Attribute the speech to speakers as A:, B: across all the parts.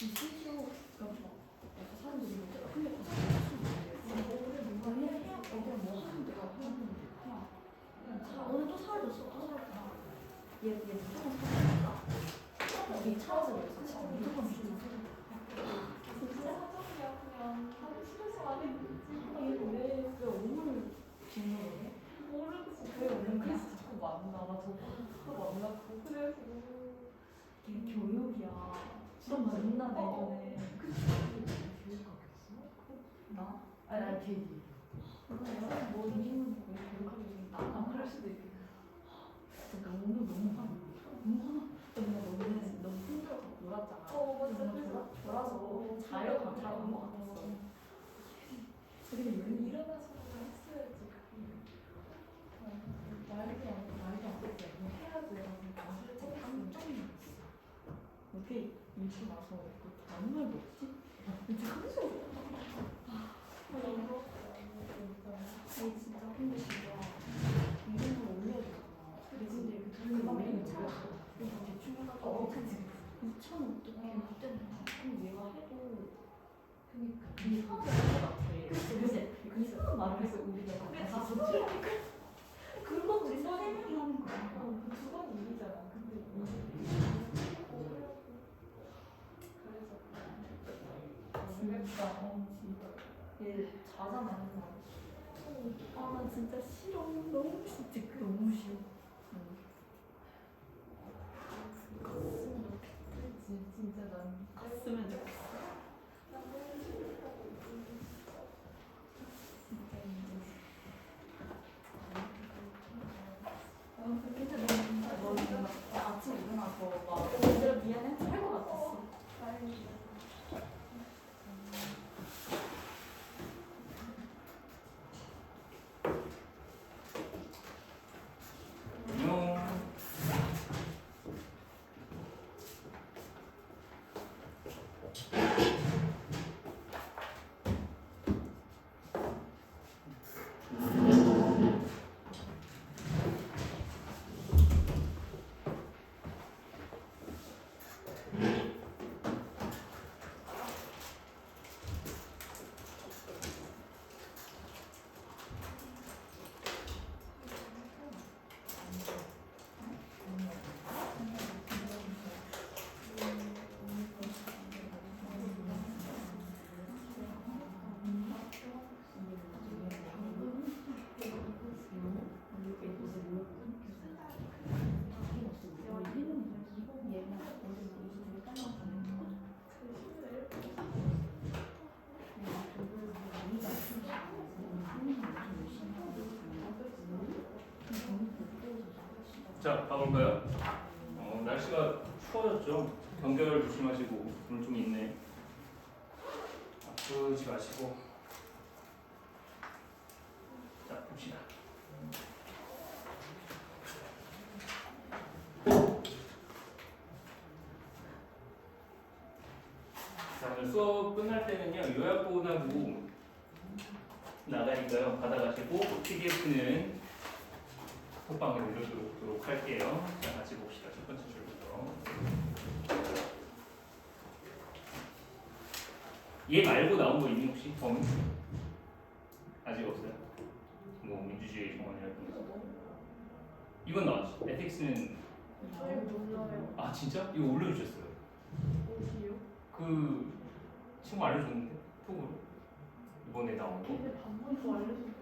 A: 이 실수가 막 사람들이 문제가 근데 아니 그냥 뭐 하면 돼요. 그냥 오늘 또 사라졌어. 또 사라졌다. 얘 무조건 사라졌다. 우리 차에서 그랬어. 진짜 무조건 진짜 사정이야. 그냥 하기 싫어서 안 했는지. 얘는 왜 오늘 죽는 거네? 모르겠어. 왜 오늘 그래서 자꾸 만나. 나 저거 만났고 그래가지고 이게 교육이야. 좀 만나 내년에. 나? 아니 난 걔기. 몰라요. 뭐 이기는 거 교육하기 좀 나가. 그럴 수도 있겠네. 진짜 오늘 너무 화나. 너무 힘들어서 놀았잖아. 맞아. 졸아서 자려고 잘안 것 같았어. 그리고 일어나서 했어야지. 말도 안 됐어요. 해야지. 진짜 깜짝 놀랐어. 어떻게 일찍 와서 아무 말도 없지? 진짜 깜짝 놀랐어. 진짜 근데 진짜 이름을 올려줬잖아. 근데 그 돈을 올리는 거야. 그래서 대충 해가지고 2,000 어떻게 그때는 그럼 얘가 해도 그게 처음에 할것 같아. 근데 이상한 말을 해서 우리가 다 좋지. 그거 우리 선생님이 하는 거야. 그 2번 일이잖아. 근데 그래서 진짜 얘 자잖아. 나 진짜 싫어. 너무 진짜 너무 싫어. 갔으면 좋겠지. 진짜 난 갔으면 좋겠어. 진짜 너는 아침에 일어나서 막 얘들아 미안해 할 것 같았어.
B: 자, 가볼까요? 날씨가 추워졌죠? 경계를 조심하시고 오늘 좀 있네. 아프지 마시고. 자, 봅시다. 자, 오늘 수업 끝날 때는요 요약본하고 나가니까요 받아가시고 PDF는 톡방에 올려두도록 할게요. 자, 같이 봅시다. 첫 번째 줄부터. 얘 말고 나온 거 있니 혹시? 범위? 아직 없어요? 뭐 민주주의 정원이랄 뿐이지. 이건 나왔지. 에틱스는
A: 저희 몰라요.
B: 아 진짜? 이거 올려주셨어요.
A: 어디요?
B: 그 친구 알려줬는데 톡으로 이번에 나온 거.
A: 걔네 반문도 알려줬는데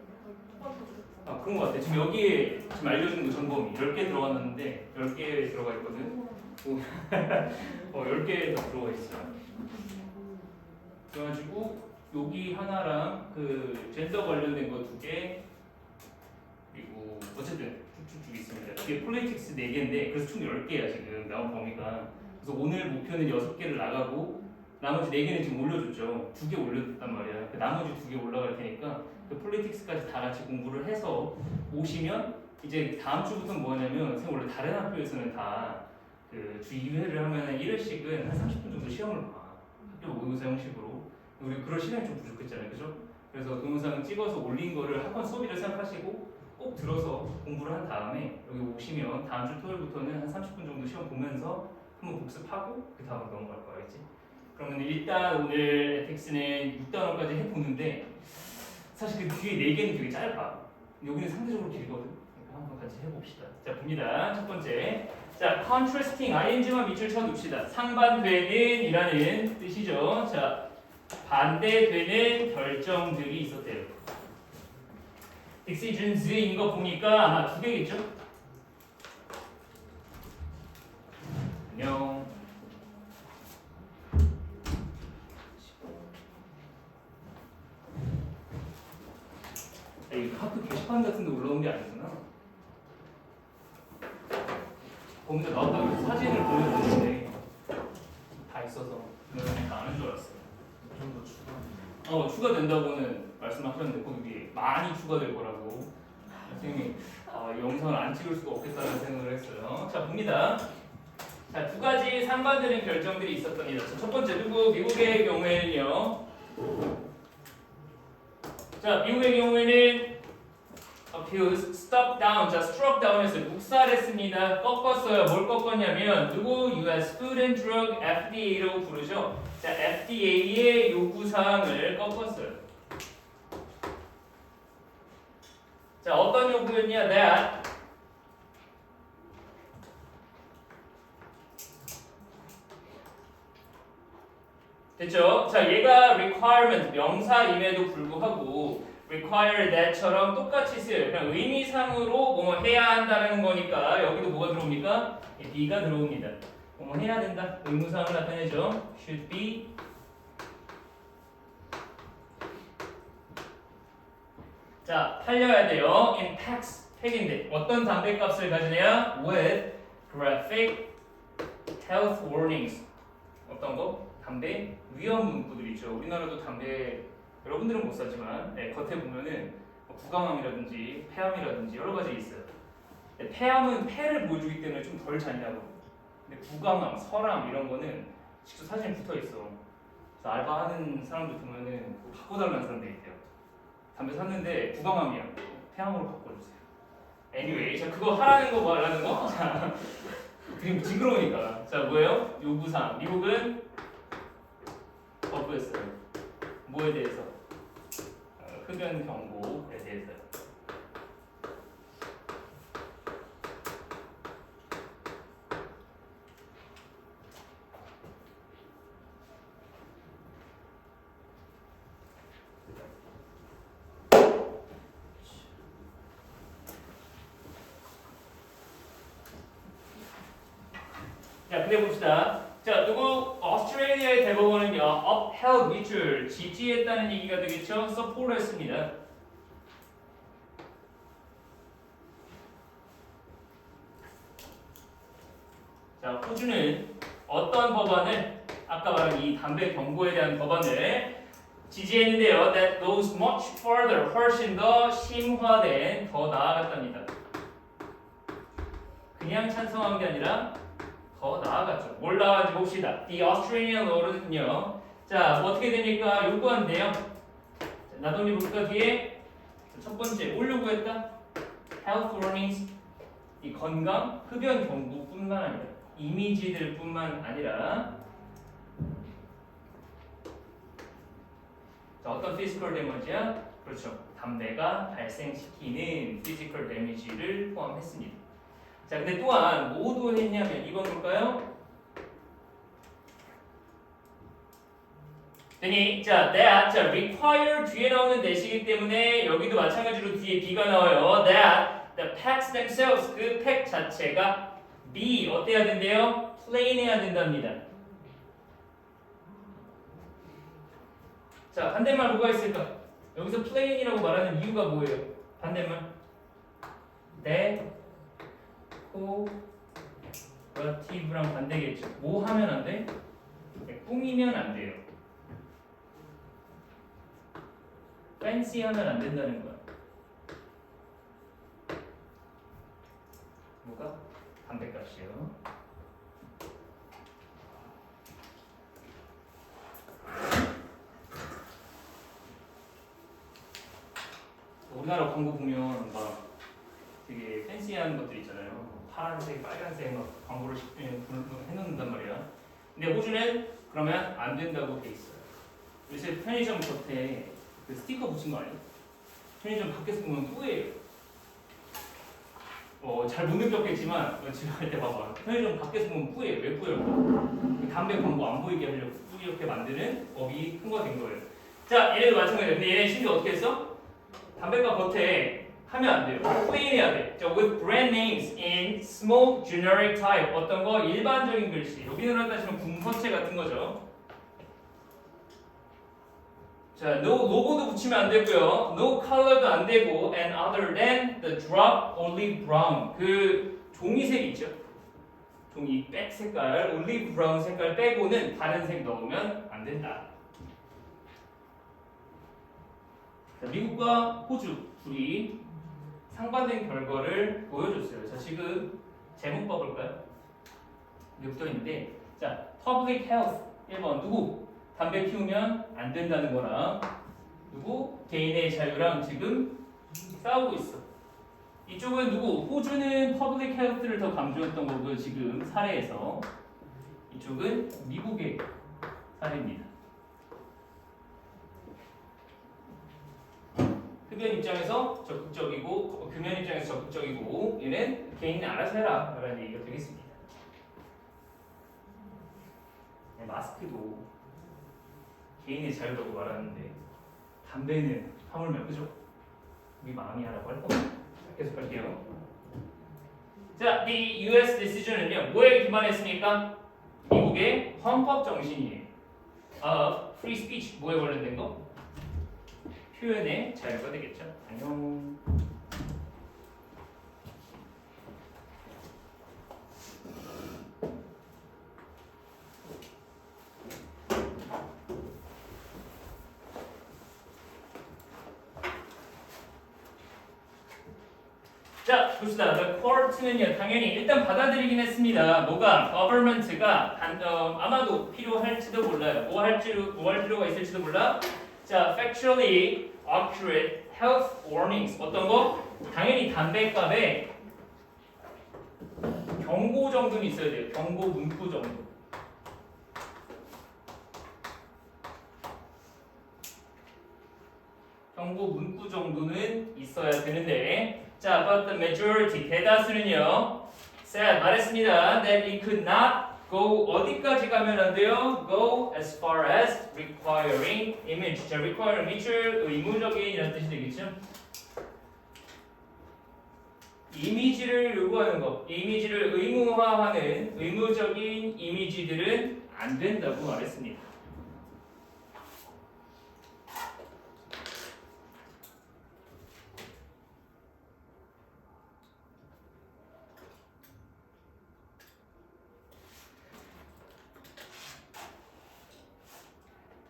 B: 아 그런 거 같아. 지금 여기에 지금 알려준 거 점검이 10개 들어갔는데 10개 들어가 있거든. 10개 더 들어가 있어. 그래가지고 여기 하나랑 그 젠더 관련된 거 2개 그리고 어쨌든 쭉쭉쭉 있습니다. 이게 폴리틱스 4개인데 그래서 총 10개야 지금 나온 범위가. 그래서 오늘 목표는 6개를 나가고 나머지 4개는 지금 올려줬죠. 2개 올려줬단 말이야. 그 나머지 2개 올라갈 테니까 그 폴리틱스까지 다 같이 공부를 해서 오시면 이제 다음 주부터는 뭐냐면 선생님 원래 다른 학교에서는 다 그 주 2회를 하면 1회씩은 한 30분 정도 시험을 봐. 학교 모의고사 형식으로. 우리 그럴 시간이 좀 부족했잖아요. 그죠? 그래서 동영상 찍어서 올린 거를 학원 수업이라 생각하시고 꼭 들어서 공부를 한 다음에 여기 오시면 다음 주 토요일부터는 한 30분 정도 시험 보면서 한번 복습하고 그 다음으로 넘어갈 거야. 알겠지? 그러면 일단 오늘 에텍스는 6단원까지 해보는데 사실 그 뒤에 4개는 되게 짧아. 여기는 상대적으로 길거든. 그러니까 한번 같이 해봅시다. 자, 봅니다. 첫 번째. 자, contrasting ing만 밑줄 쳐둡시다. 상반되는 이라는 뜻이죠. 자, 반대되는 결정들이 있었대요. decisions 거 보니까 아마 2개겠죠? 안녕. 이 학교 게시판 같은 데 올라온 게 아니구나. 거기서 나왔다고 사진을 보여줬는데 다 있어서 다 아는 줄 알았어요.
C: 좀더 추가.
B: 추가된다고는 말씀하셨는데 거기 많이 추가될 거라고 선생님이 이 영상을 안 찍을 수가 없겠다는 생각을 했어요. 자, 봅니다. 자, 2가지 상반되는 결정들이 있었답니다. 자, 첫 번째 누구? 미국의 경우에는요. 자, 미국의 경우에는 appeals, stop down, 자, struck down에서 묵살했습니다. 꺾었어요. 뭘 꺾었냐면 누구? U.S. Food and Drug FDA라고 부르죠. 자, FDA의 요구사항을 꺾었어요. 자, 어떤 요구였냐? that 됐죠? 자, 얘가 requirement, 명사임에도 불구하고 require that처럼 똑같이 쓰여요. 그냥 의미상으로 뭐뭐 해야 한다는 거니까 여기도 뭐가 들어옵니까? be가 들어옵니다. 뭐뭐 해야 된다. 의무사항을 나타내죠. should be. 자, 팔려야 돼요. in packs, 팩인데 어떤 담배값을 가지냐? with graphic health warnings. 어떤 거? 담배 위험 문구들 있죠. 우리나라도 담배 여러분들은 못 사지만 겉에 보면은 구강암이라든지 폐암이라든지 여러 가지 있어요. 폐암은 폐를 보여주기 때문에 좀 덜 잔인하고, 근데 구강암, 설암 이런 거는 직접 사진에 붙어 있어. 그래서 알바하는 사람들 보면은 그거 바꿔달라는 사람들이 있대요. 담배 샀는데 구강암이야. 폐암으로 바꿔주세요. anyway, 자, 그거 하라는 거 말하는 거? 자, 그림 징그러우니까. 자, 뭐예요? 요구사항. 미국은 거부했어요. 뭐에 대해서? 흡연 경고에 대해서요. 자, 근데 봅시다. 자, 누구? 오스트레일리아의 대법원은요, upheld 밑줄, 지지했다는 얘기가 되겠죠? support했습니다. 자, 호주는 어떤 법안을, 아까 말한 이 담배 경고에 대한 법안을 지지했는데요. That goes much further, 훨씬 더 심화된, 더 나아갔답니다. 그냥 찬성한 게 아니라 더 나아갔죠. 뭘 나아간지 봅시다. The Australian law는요. 자, 뭐 어떻게 됩니까? 요구한대요. 자, 나동이 볼까 뒤에? 첫 번째, 뭘 요구했다? Health warnings. 이 건강, 흡연 경고뿐만 아니라 이미지들뿐만 아니라 자, 어떤 physical damage야? 그렇죠. 담배가 발생시키는 physical damage를 포함했습니다. 자, 근데 또한 뭐도 했냐면 이번 볼까요? 되니 자, that 자, require 뒤에 나오는 that이기 때문에 여기도 마찬가지로 뒤에 be가 나와요. that the packs themselves 그 팩 자체가 be 어때야 된대요? plain해야 된답니다. 자, 반대말 뭐가 있을까? 여기서 plain이라고 말하는 이유가 뭐예요? 반대말 decorative랑 반대겠죠. 뭐 하면 안 돼? 꾸미면 안 돼요. fancy하면 안 된다는 거야. 뭐가? 담배값이요. 우리나라 광고 보면 막 되게 팬시한 것들 있잖아요. 파란색, 빨간색 막 광고를 해놓는단 말이야. 근데 호주는 그러면 안 된다고 돼 있어요. 요새 편의점 겉에 그 스티커 붙인 거 아니에요? 편의점 밖에서 보면 뿌예요. 잘 못 느꼈겠지만 집에 갈 때 봐봐. 편의점 밖에서 보면 뿌예요. 왜 뿌여요? 담배 광고 안 보이게 하려고 뿌옇게 만드는 법이 통과된 거예요. 자, 얘네도 마찬가지예요. 근데 얘네 심지어 어떻게 했어? 담배가 겉에 하면 안 돼요. plain 해야 돼. 자, with brand names in small generic type. 어떤 거? 일반적인 글씨. 여기는 따지면 궁서체 같은 거죠. 자, no 로고도 붙이면 안 되고요. no color도 안 되고 and other than the drop olive brown. 그 종이색 있죠? 종이 백 색깔, 올리브 브라운 색깔 빼고는 다른 색 넣으면 안 된다. 자, 미국과 호주 둘이 상반된 결과를 보여줬어요. 자, 지금 제목 봐볼까요? 여기 붙어 있는데, 자, public health 1번 누구? 담배 피우면 안 된다는 거랑 누구? 개인의 자유랑 지금 싸우고 있어. 이쪽은 누구? 호주는 public health를 더 강조했던 거고 지금 사례에서 이쪽은 미국의 사례입니다. 흡연 입장에서 적극적이고 금연 입장에서 적극적이고 얘는 개인이 알아서 해라 라는 얘기가 되겠습니다. 네, 마스크도 개인의 자유라고 말하는데 담배는 하물며 그죠? 우리 마음이 하라고 할 겁니다. 계속 갈게요. 자, the U.S. decision은요 뭐에 기반했습니까? 미국의 헌법 정신이에요. Free speech 뭐에 관련된 거? 표현의 자유가 되겠죠. 안녕. 자, 봅시다. The court는요, 당연히 일단 받아들이긴 했습니다. 뭐가? government가 아마도 필요할지도 몰라요. 뭐 할 필요가 있을지도 몰라. 자, factually accurate health warnings. 어떤 거? 당연히 담배값에 경고 정도는 있어야 돼요. 경고 문구 정도. 경고 문구 정도는 있어야 되는데. 자, but the majority 대다수는요, said 말했습니다. that it could not go 어디까지 가면 안 돼요? go as far as requiring image. 자, require image를 의무적인이라는 뜻이 되겠죠? 이미지를 요구하는 것, 이미지를 의무화하는 의무적인 이미지들은 안 된다고 말했습니다.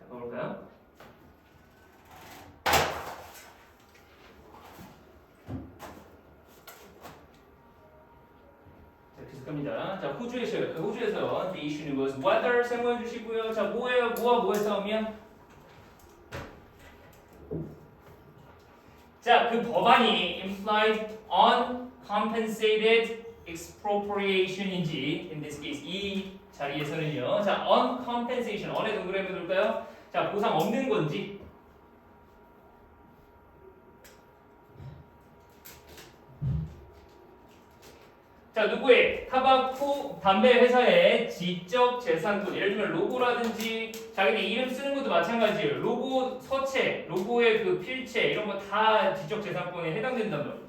B: 볼까요? 자, 계속 갑니다. 자, 호주에서 the issue was whether 설명해 주시고요. 자, 뭐예요? 뭐와 뭐의 싸움이야? 자, 그 법안이 implied uncompensated expropriation인지 in this case 이 자리에서는요. 자, uncompensation on에 동그라미 둘까요? 자, 보상 없는 건지 자, 누구의 타바코 담배 회사의 지적 재산권 예를 들면 로고라든지 자기네 이름 쓰는 것도 마찬가지예요. 로고 서체, 로고의 그 필체 이런 거 다 지적 재산권에 해당된단 말이에요.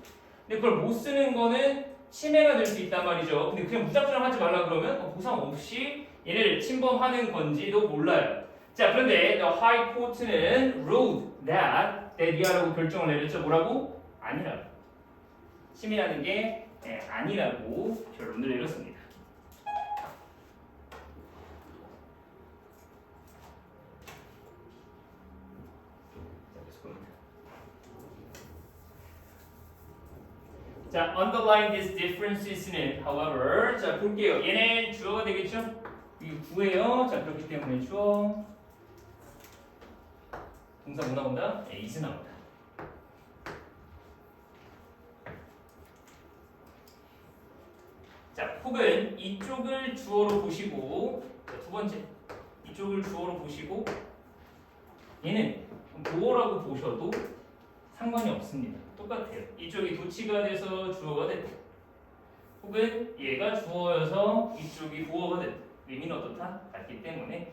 B: 근데 그걸 못 쓰는 거는 침해가 될 수 있단 말이죠. 근데 그냥 무작정 하지 말라 그러면 보상 없이 얘네를 침범하는 건지도 몰라요. 자, 그런데 the High Court는 ruled that 이하라고 결정을 내렸죠. 뭐라고? 아니라고. 침해하는 게 아니라고 결론을 내렸습니다. 자, underline these differences는 however 자, 볼게요. 얘는 주어가 되겠죠? 이거 구예요. 자, 그렇기 때문에 주어 동사 뭐 나온다? is 나온다. 자, 혹은 이쪽을 주어로 보시고 자, 두 번째 이쪽을 주어로 보시고 얘는 보어라고 보셔도 상관이 없습니다. 똑같아요. 이쪽이 도치가 돼서 주어가 됐다. 혹은 얘가 주어여서 이쪽이 보어가 됐다. 의미는 어떻다? 같기 때문에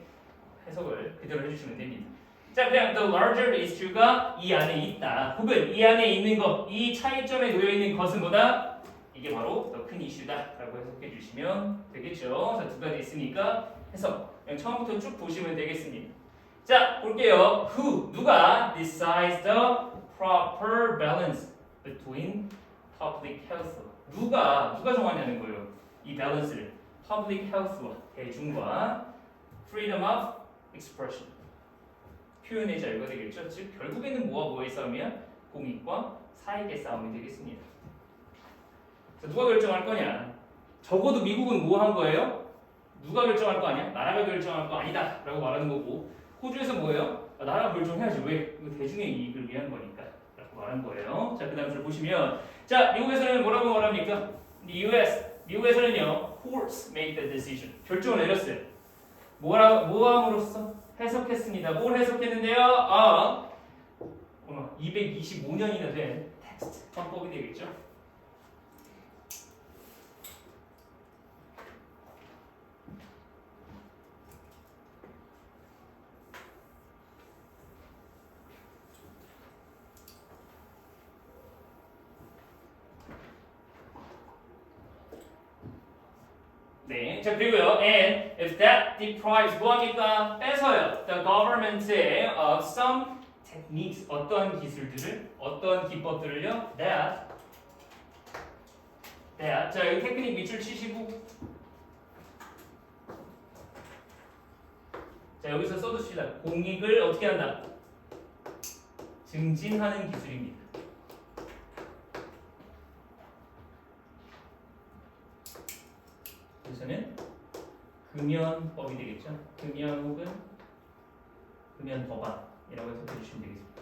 B: 해석을 그대로 해주시면 됩니다. 자, 그냥 the larger issue가 이 안에 있다. 혹은 이 안에 있는 것, 이 차이점에 놓여 있는 것은 뭐다? 이게 바로 더 큰 이슈다라고 해석해 주시면 되겠죠. 자, 두 가지 있으니까 해석 그냥 처음부터 쭉 보시면 되겠습니다. 자, 볼게요. Who 누가 decides the proper balance between public health? 누가 정하냐는 거예요. 이 밸런스를 public health와 대중과 freedom of expression 표현의 자유가 되겠죠. 즉 결국에는 뭐의 싸움이야? 공익과 사익의 싸움이 되겠습니다. 자, 누가 결정할 거냐? 적어도 미국은 뭐 한 거예요? 누가 결정할 거 아니야? 나라가 결정할 거 아니다 라고 말하는 거고 호주에서 뭐예요? 나라가 결정해야지. 왜? 이거 대중의 이익을 위한 거니까 라고 말한 거예요. 자, 그 다음 줄 보시면 자, 미국에서는 뭐라고 말합니까? 미국에서는요 courts make the decision 결정을 내렸어요. 뭐함으로써? 해석했습니다. 뭘 해석했는데요? 225년이나 된 텍스트 헌법이 되겠죠. 네, 자 그리고요, and if that deprives 뭐합니까? 뺏어요. The government of some techniques 어떤 기술들을, 어떤 기법들을요? That 자 여기 테크닉 밑줄 치시고 자 여기서 써두시다. 공익을 어떻게 한다? 증진하는 기술입니다. 그래서는 금연법이 되겠죠. 금연 혹은 금연 법안이라고 해석해 주시면 되겠습니다.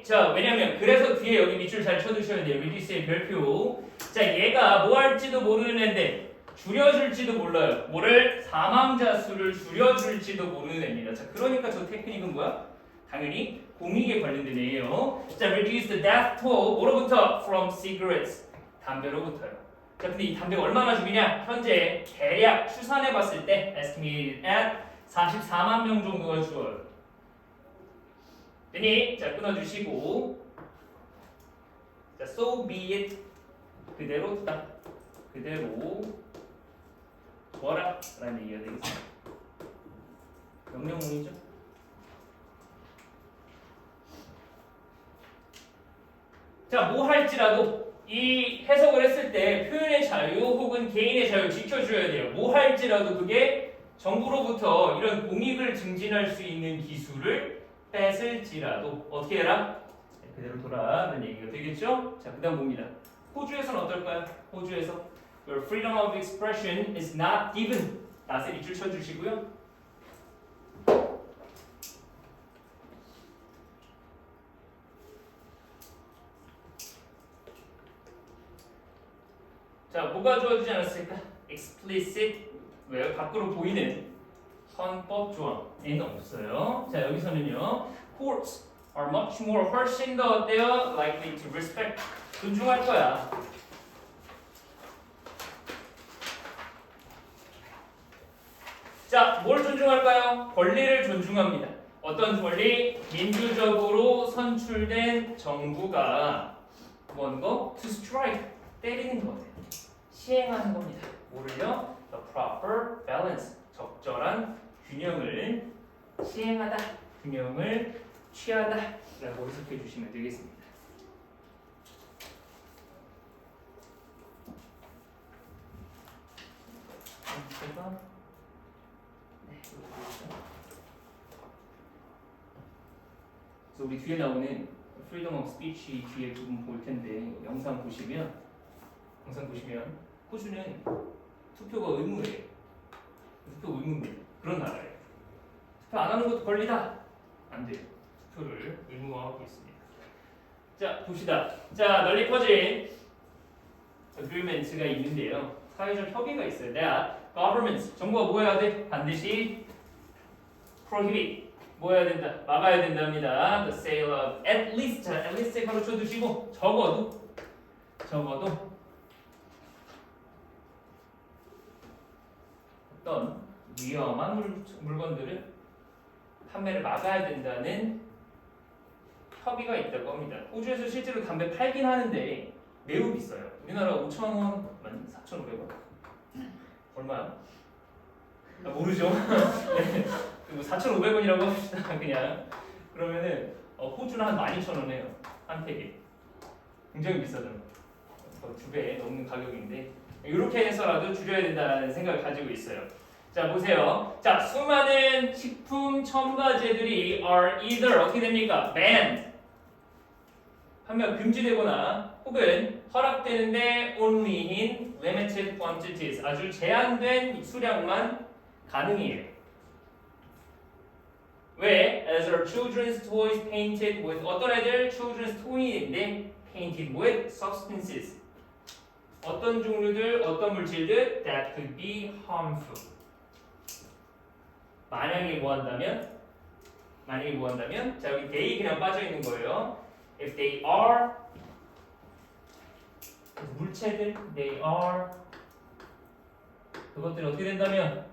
B: 자, 왜냐면 그래서 뒤에 여기 밑줄 잘 쳐두셔야 돼요. 리디스의 별표. 자, 얘가 뭐 할지도 모르는 애인데 줄여줄지도 몰라요. 뭐를? 사망자 수를 줄여줄지도 모르는 애입니다. 자, 그러니까 저 테크닉은 뭐야? 당연히 공익에 관련된 애예요. 자, reduce the death toll 뭐로부터? From cigarettes. 담배로부터요. 자, 근데 이 담배가 얼마나 죽이냐? 현재 대략 추산해봤을 때 estimated at 44만 명 정도가 죽어요. 되니? 자, 끊어주시고 자, so be it 그대로 두다. 그대로 둬라 라는 얘기가 되겠습니다. 명령문이죠. 자, 뭐 할지라도 이 해석을 했을 때 표현의 자유 혹은 개인의 자유 지켜줘야 돼요. 뭐 할지라도 그게 정부로부터 이런 공익을 증진할 수 있는 기술을 뺏을지라도 어떻게 해라? 그대로 둬라는 얘기가 되겠죠? 자, 그 다음 봅니다. 호주에서는 어떨까요? 호주에서 Where freedom of expression is not given 낫에 밑줄 쳐주시고요. 자, 뭐가 주어지지 않았을까? Explicit 왜요? 밖으로 보이는 헌법 조항에는 없어요. 자, 여기서는요. Courts are much more 훨씬 더 어때요? Likely to respect 존중할 거야. 자, 뭘 존중할까요? 권리를 존중합니다. 어떤 권리? 민주적으로 선출된 정부가 뭔거? To strike, 때리는 거예요. 시행하는 겁니다. 뭐를요? The proper balance, 적절한 균형을 시행하다, 균형을 취하다 라고 해석해 주시면 되겠습니다. 그래서 우리 뒤에 나오는 Freedom of Speech 뒤에 부분 볼 텐데 영상 보시면 호주는 투표가 의무예요. 투표 의무입니다. 그런 나라예요. 투표 안 하는 것도 권리다. 안 돼요. 투표를 의무화하고 있습니다. 자 봅시다. 자 널리 퍼진 agreement가 있는데요. 사회적 협의가 있어요. that governments 정부가 뭐 해야 돼? 반드시 prohibit 뭐 해야 된다? 막아야 된답니다. the sale of at least 가로쳐 두시고 적어도 어떤 위험한 물건들은 판매를 막아야 된다는 협의가 있다고 합니다. 호주에서 실제로 담배 팔긴 하는데 매우 비싸요. 우리나라 5,000원, 4,500원? 얼마야? 아, 모르죠. 네. 4,500원이라고 합시다. 그냥 그러면은 호주는 한 12,000원이에요. 한 팩에. 굉장히 비싸잖아요. 2배 넘는 가격인데 이렇게 해서라도 줄여야 된다는 생각을 가지고 있어요. 자 보세요. 자 수많은 식품 첨가제들이 are either 어떻게 됩니까? banned 판매가 금지되거나 혹은 허락되는데 only in limited quantities 아주 제한된 수량만 가능해요. 왜? As are children's toys painted with 어떤 애들? children's toy인데 painted with substances 어떤 종류들, 어떤 물질들 that could be harmful 만약에 뭐 한다면 자 여기 they 그냥 빠져 있는 거예요. If they are 물체들 they are 그것들이 어떻게 된다면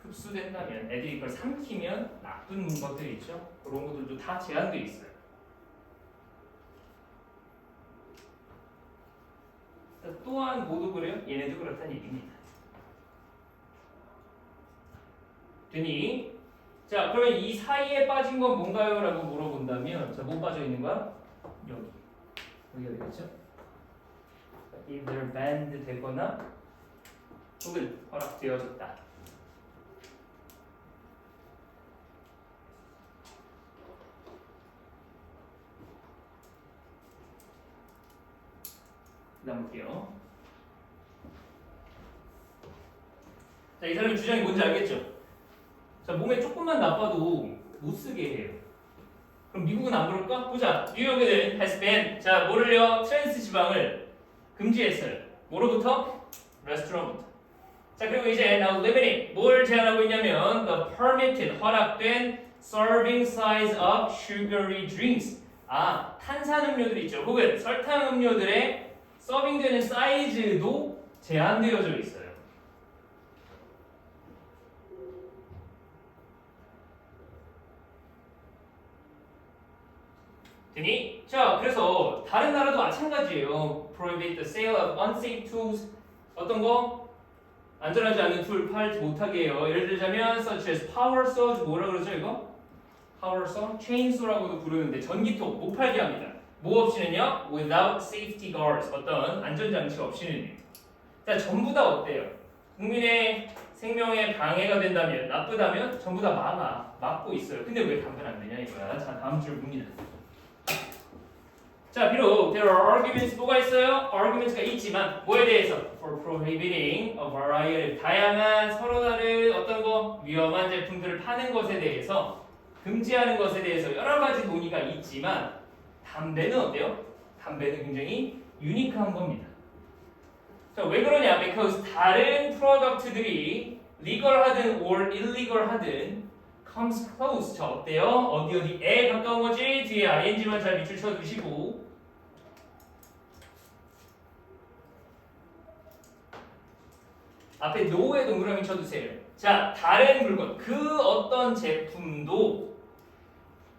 B: 흡수된다면 애들이 그걸 삼키면 나쁜 것들이 있죠. 그런 것들도 다 제한되어 있어요. 또한 모두 그래요? 얘네도 그렇다는 얘기입니다. 되니 자 그러면 이 사이에 빠진 건 뭔가요? 라고 물어본다면 자 뭐 빠져 있는 거야? 여기가 되겠죠? either banned 되거나 혹은 허락되어졌다. 그 다음 볼게요. 자, 이 사람의 주장이 뭔지 알겠죠? 자, 몸에 조금만 나빠도 못 쓰게 해요. 그럼 미국은 안 그럴까? 보자. 뉴욕에는 has banned. 자, 뭐를요? 트랜스 지방을 금지했어요. 뭐로부터? 레스토랑부터. 자, 그리고 이제 now limiting. 뭘 제한하고 있냐면 the permitted 허락된 serving size of sugary drinks. 아, 탄산음료들 있죠. 혹은 설탕 음료들의 서빙되는 사이즈도 제한되어져 있어요. 되니? 자, 그래서 다른 나라도 마찬가지예요. Prohibit the sale of unsafe tools. 어떤 거? 안전하지 않은 툴 팔지 못하게 해요. 예를 들자면 such as power saw 뭐라 그러죠 이거? power saw? chainsaw라고도 부르는데 전기톱 못 팔게 합니다. 뭐 없이는요? without safety guards 어떤 안전장치 없이는 자 전부 다 어때요? 국민의 생명에 방해가 된다면 나쁘다면 전부 다 막고 있어요. 근데 왜 담배는 안 되냐 이거야. 자 다음 줄 봅니다. 자 비록 there are arguments 뭐가 있어요? arguments가 있지만 뭐에 대해서? for prohibiting a variety 다양한 서로 다른 어떤 거 위험한 제품들을 파는 것에 대해서 금지하는 것에 대해서 여러 가지 논의가 있지만 담배는 어때요? 담배는 굉장히 유니크한 겁니다. 자, 왜 그러냐? because 다른 프로덕트들이 legal하든 or illegal하든 comes close. 자, 어때요? 어디에 가까운 거지? 뒤에 ing만 잘 밑줄 쳐두시고 앞에 no에 동그라미 쳐두세요. 자, 다른 물건, 그 어떤 제품도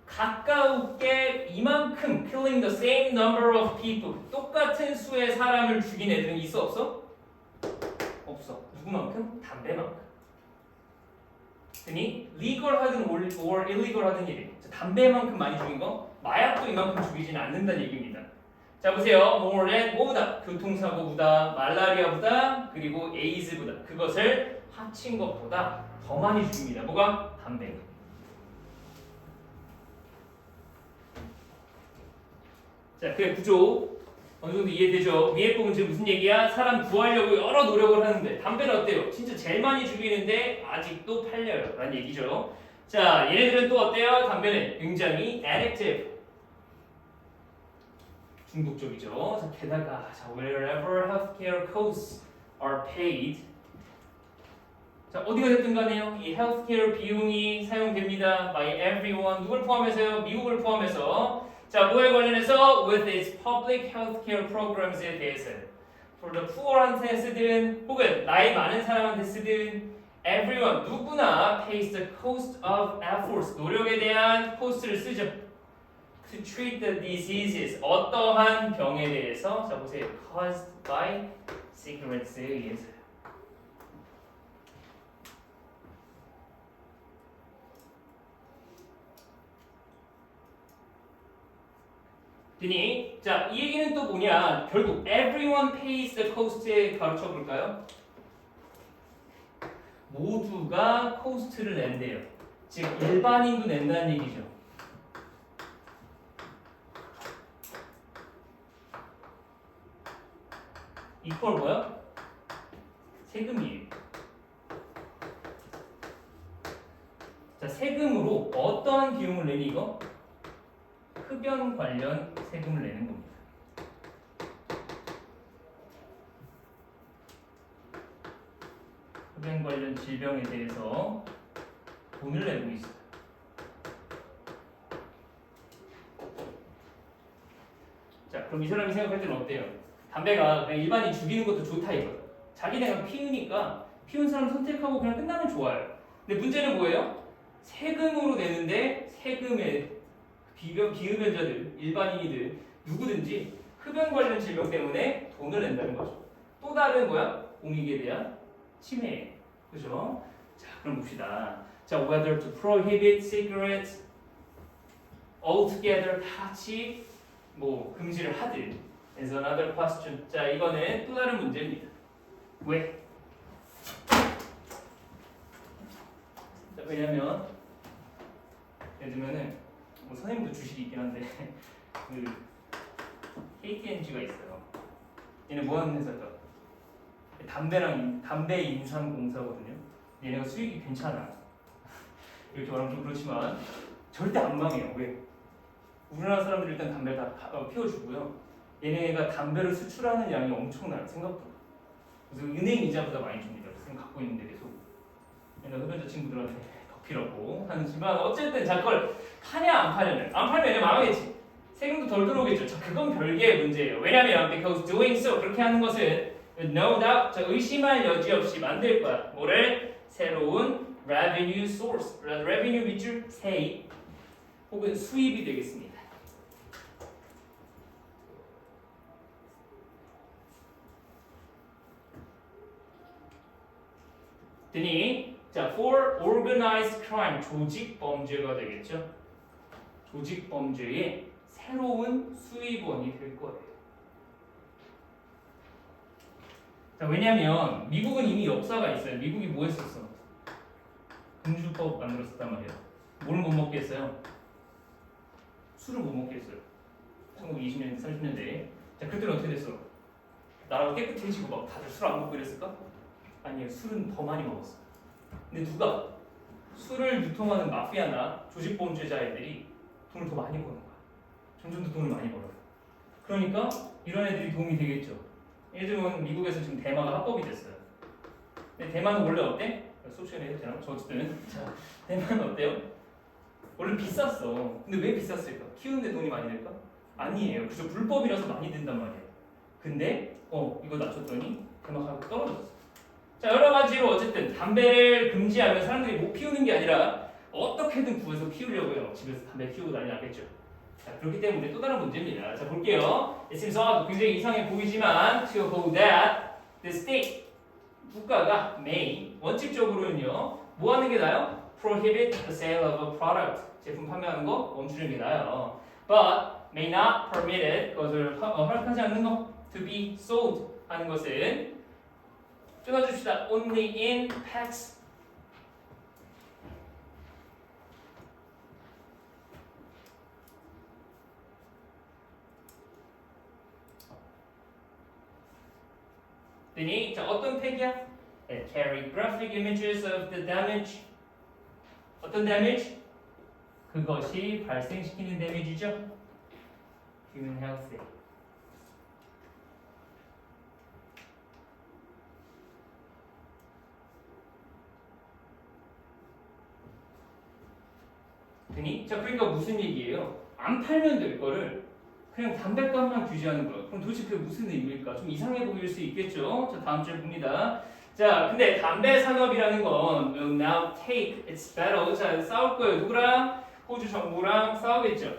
B: 가까우게 이만큼 killing the same number of people 똑같은 수의 사람을 죽인 애들은 있어 없어? 없어. 누구만큼? 담배만큼. 그니 legal하든 or illegal하든 일이 담배만큼 많이 죽인 거 마약도 이만큼 죽이지는 않는다는 얘기입니다. 자 보세요. more than 뭐보다? 교통사고보다 말라리아보다 그리고 에이즈보다 그것을 합친 것보다 더 많이 죽입니다. 뭐가? 담배가. 자, 그래 구조 어느 정도 이해되죠? 위에 부분 지금 무슨 얘기야? 사람 구하려고 여러 노력을 하는데 담배는 어때요? 진짜 제일 많이 죽이는데 아직도 팔려요 라는 얘기죠. 자, 얘네들은 또 어때요? 담배는 굉장히 addictive. 중독적이죠. 자, 게다가 자, wherever healthcare costs are paid. 자, 어디가 됐든 간에요. 이 healthcare 비용이 사용됩니다. by everyone. 누굴 포함해서요? 미국을 포함해서. 자, 뭐에 관련해서 with its public healthcare programs에 대해서. for the poor한테 쓰든 혹은 나이 많은 사람한테 쓰든 everyone 누구나 pays the cost of efforts 노력에 대한 코스트를 쓰죠. to treat the diseases 어떠한 병에 대해서 자 보세요 caused by cigarette에 의해서. 드니 자 이 얘기는 또 뭐냐 결국 everyone pays the cost에 가르쳐 볼까요? 모두가 코스트를 낸대요. 즉 일반인도 낸다는 얘기죠. 이퀄 뭐야? 세금이에요. 자 세금으로 어떠한 비용을 내니 이거? 흡연 관련 세금을 내는 겁니다. 흡연 관련 질병에 대해서 돈을 내고 있어요. 자, 그럼 이 사람이 생각할 때는 어때요? 담배가 그냥 일반인 죽이는 것도 좋다 이거야. 자기네가 피우니까 피운 사람 선택하고 그냥 끝나면 좋아요. 근데 문제는 뭐예요? 세금으로 내는데 세금에 비흡연자들, 일반인이들 누구든지 흡연 관련 질병 때문에 돈을 낸다는 거죠. 또 다른 뭐야? 공익에 대한 침해. 그죠? 자, 그럼 봅시다. 자, whether to prohibit cigarettes altogether 다 같이 뭐 금지를 하든 is another question. 자, 이거는 또 다른 문제입니다. 왜? 자, 왜냐면 예를 들면은 뭐 선생님도 주식이 있긴 한데 그 KTNG가 있어요. 얘네 뭐 하는 회사죠? 담배 인삼공사거든요. 얘네가 수익이 괜찮아. 이렇게 말하면 좀 그렇지만 절대 안 망해요. 왜? 우리나라 사람들이 일단 담배를 다 피워주고요. 얘네가 담배를 수출하는 양이 엄청나요. 생각보다. 그래서 은행 이자보다 많이 줍니다. 그래서 갖고 있는데 계속 얘네 흡연자 친구들한테 덮이라고 하지만 어쨌든 자 그걸 파냐 안 파냐는 안 팔면 얘네 망하겠지. 세금도 덜 들어오겠죠. 자 그건 별개의 문제예요. 왜냐면 because doing so 그렇게 하는 것은 no doubt 자 의심할 여지 없이 만들 거야. 뭐를? 새로운 revenue source, revenue 밑줄 세입 혹은 수입이 되겠습니다. 드니 자 for organized crime 조직 범죄가 되겠죠. 조직 범죄의 새로운 수입원이 될 거예요. 자 왜냐면 미국은 이미 역사가 있어요. 미국이 뭐 했었어? 금주법 만들었었단 말이에요. 뭘 못 먹게 했어요? 술을 못 먹게 했어요. 1920년대, 30년대에. 자, 그때는 어떻게 됐어? 나라가 깨끗해지고 막 다들 술 안 먹고 이랬을까? 아니에요. 술은 더 많이 먹었어. 근데 누가? 술을 유통하는 마피아나 조직범죄자 애들이 돈을 더 많이 버는 거야. 점점 더 돈을 많이 벌어요. 그러니까 이런 애들이 도움이 되겠죠. 예를 들면 미국에서 지금 대마가 합법이 됐어요. 근데 대마는 원래 어때? 소셜에 해도 되나? 저 어쨌든 자, 대마는 어때요? 원래 비쌌어. 근데 왜 비쌌을까? 키우는데 돈이 많이 들까? 아니에요. 그저 불법이라서 많이 든단 말이에요. 근데 이거 낮췄더니 대마 가격 떨어졌어. 자 여러 가지로 어쨌든 담배를 금지하면 사람들이 못 피우는 게 아니라 어떻게든 구해서 피우려고요. 집에서 담배 피우고 난리 났겠죠. 자 그렇기 때문에 또 다른 문제입니다. 자 볼게요. It seems odd. 굉장히 이상해 보이지만 to hold that the state 국가가 may 원칙적으로는요 뭐 하는 게 나아요? prohibit the sale of a product 제품 판매하는 거 멈추는 게 나아요. But may not permit it 그것을 허락하지 않는 거 to be sold 하는 것은 끊어줍시다. only in packs 자 어떤 팩이야? Carry graphic images of the damage 어떤 어떤 damage? 그것이 발생시키는 damage죠. human health에. 되니? 자, 그러니까 무슨 얘기예요? 안 팔면 될 거를 그냥 담배값만 규제하는 거예요. 그럼 도대체 그게 무슨 의미일까? 좀 이상해 보일 수 있겠죠? 자, 다음 줄 봅니다. 자, 근데 담배 산업이라는 건 will now take its battle. 자, 싸울 거예요. 누구랑? 호주 정부랑 싸우겠죠.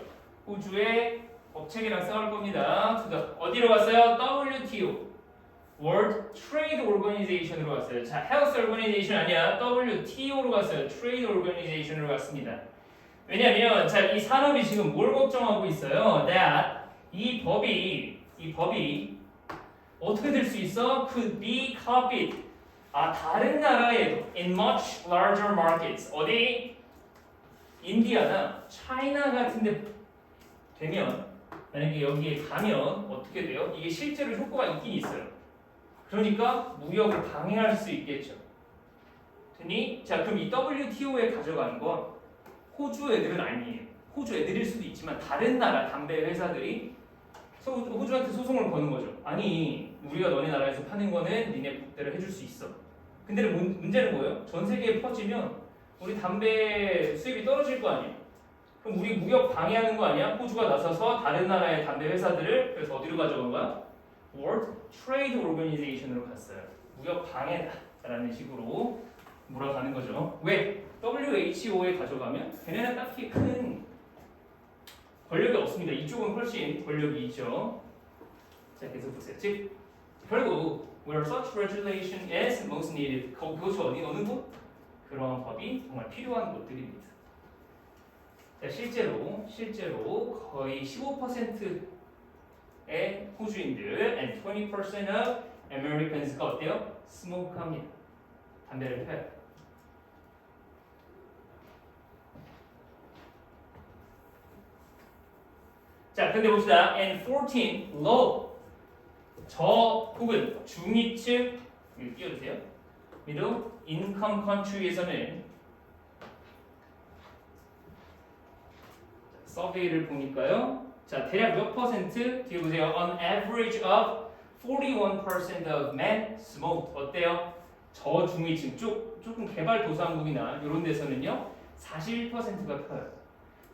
B: 호주의 업체계랑 싸울 겁니다. 어디로 갔어요? WTO. World Trade Organization으로 갔어요. 자, Health Organization 아니야. WTO로 갔어요. Trade Organization으로 갔습니다. 왜냐면 자, 이 산업이 지금 뭘 걱정하고 있어요? That 이 법이 어떻게 될 수 있어? Could be copied. 다른 나라에도 in much larger markets. 어디? 인디아나 차이나 같은 데 되면 만약에 여기에 가면 어떻게 돼요? 이게 실제로 효과가 있긴 있어요. 그러니까 무역을 방해할 수 있겠죠. 되니? 자, 그럼 이 WTO에 가져가는 건 호주 애들은 아니에요. 호주 애들일 수도 있지만 다른 나라 담배 회사들이 호주한테 소송을 거는 거죠. 아니, 우리가 너네 나라에서 파는 거는 니네 법대로 해줄 수 있어. 근데 문제는 뭐예요? 전 세계에 퍼지면 우리 담배 수입이 떨어질 거 아니에요. 그럼 우리 무역 방해하는 거 아니야? 호주가 나서서 다른 나라의 담배 회사들을 그래서 어디로 가져간 거야? World Trade Organization으로 갔어요. 무역 방해다라는 식으로 몰아가는 거죠. 왜? WHO에 가져가면 걔네는 딱히 큰 권력이 없습니다. 이쪽은 훨씬 권력이 있죠. 자, 계속 보세요. 즉 결국 where such regulation is most needed. 그것이 어디 어느 곳? 그런 법이 정말 필요한 곳들입니다. 자, 실제로 거의 15%의 호주인들 and 20% of Americans가 어때요? 스모크합니다. 담배를 펴요. 자, 근데 봅시다. And 14, low. 저 혹은 중위층, 이거 띄워주세요. middle income country에서는 서베이를 보니까요. 자, 대략 몇 퍼센트? 뒤에 보세요. On average of 41% of men smoke. 어때요? 저중위층 조금 개발도상국이나 이런 데서는요. 41%가 펴요.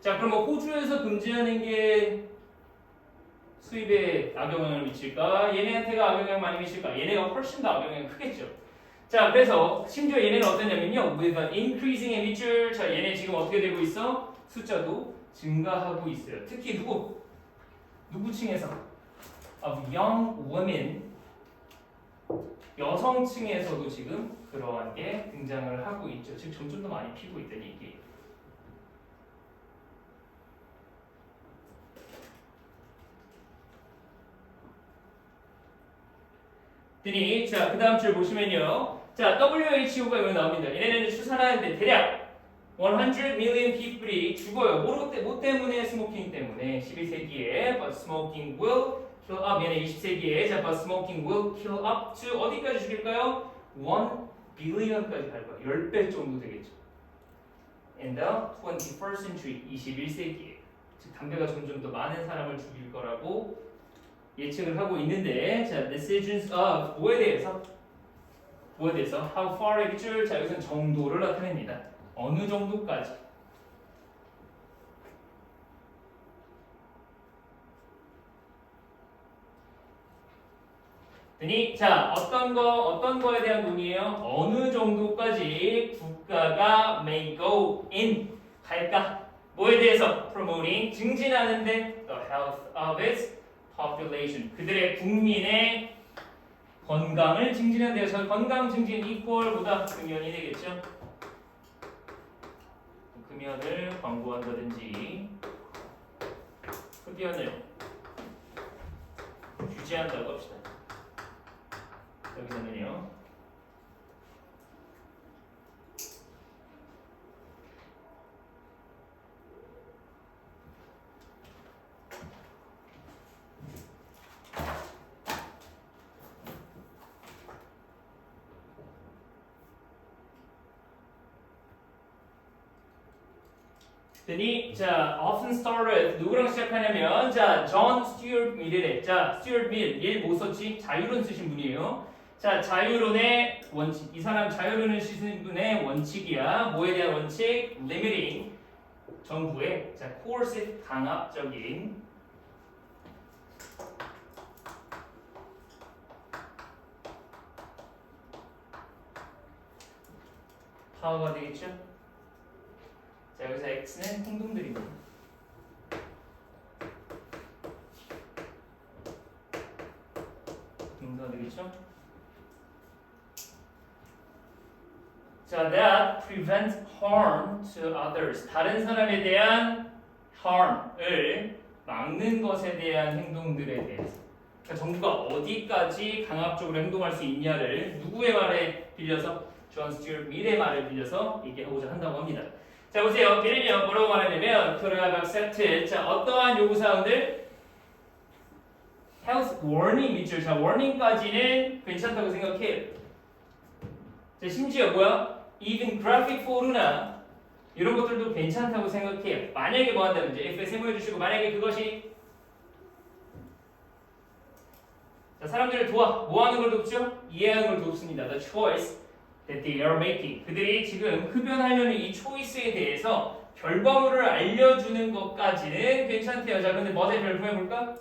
B: 자, 그럼 뭐 호주에서 금지하는 게 수입에 악영향을 미칠까? 얘네한테가 악영향 많이 미칠까? 얘네가 훨씬 더 악영향이 크겠죠. 자, 그래서 심지어 얘네는 어떠냐면요. With an increasing emitter. 자, 얘네 지금 어떻게 되고 있어? 숫자도 증가하고 있어요. 특히 누구 층에서? Of young women. 여성층에서도 지금 그러한 게 등장을 하고 있죠. 즉 점점 더 많이 피고 있다는 얘기예요. 자, 그 다음 줄 보시면요. 자, WHO가 여기 나옵니다. 얘네는 추산하는데 대략 100 million people이 죽어요. 뭐 때문에? 스모킹 때문에. 12세기에 but smoking will kill up. 얘네 20세기에 자, but smoking will kill up to 어디까지 죽일까요? 1 billion까지 갈 거예요. 10배 정도 되겠죠. In the 21st century, 21세기에. 즉 담배가 점점 더 많은 사람을 죽일 거라고 예측을 하고 있는데, 자, decisions of 뭐에 대해서 how far emitter. 자, 여기서는 정도를 나타냅니다. 어느 정도까지. 자, 어떤 거에 대한 논의예요? 어느 정도까지 국가가 may go in 갈까? 뭐에 대해서? promoting 증진하는데 the health of its population. 그들의 국민의 건강을 증진하는 데서 건강 증진 equal보다 금연이 되겠죠. 금연을 광고한다든지 흡연을 규제한다고 합시다. 여기서는요. 그랬더니 자 often started 누구랑 시작하냐면 자 존 스튜어트 밀이래. 자 스튜어트 밀얘뭐 썼지? 자유론 쓰신 분이에요. 자 자유론의 원칙. 이 사람 자유론을 쓰신 분의 원칙이야. 뭐에 대한 원칙? limiting 정부의 자 coercive 강압적인 파워가 되겠죠? 자 여기서 X는 행동들입니다. 동사가 되겠죠? 자, that prevents harm to others. 다른 사람에 대한 harm을 막는 것에 대한 행동들에 대해서. 그러니까 정부가 어디까지 강압적으로 행동할 수 있냐를 누구의 말에 빌려서 존 스튜어트 밀의 말을 빌려서 얘기하고자 한다고 합니다. 자 보세요. 밀은요 뭐라고 말하냐면 could have accepted 자 어떠한 요구사항들 health warning 있죠. 자 warning까지는 괜찮다고 생각해요. 자 심지어 뭐야? even graphic photo나 이런 것들도 괜찮다고 생각해요. 만약에 뭐 한다면 이제 F에 세모해 주시고 만약에 그것이 자 사람들을 도와 뭐 하는 걸 돕죠? 이해하는 걸 돕습니다. The choice that they are making. 그들이 지금 흡연하려는 이 초이스에 대해서 결과물을 알려주는 것까지는 괜찮대요. 자, 근데 뭐에 별표해볼까?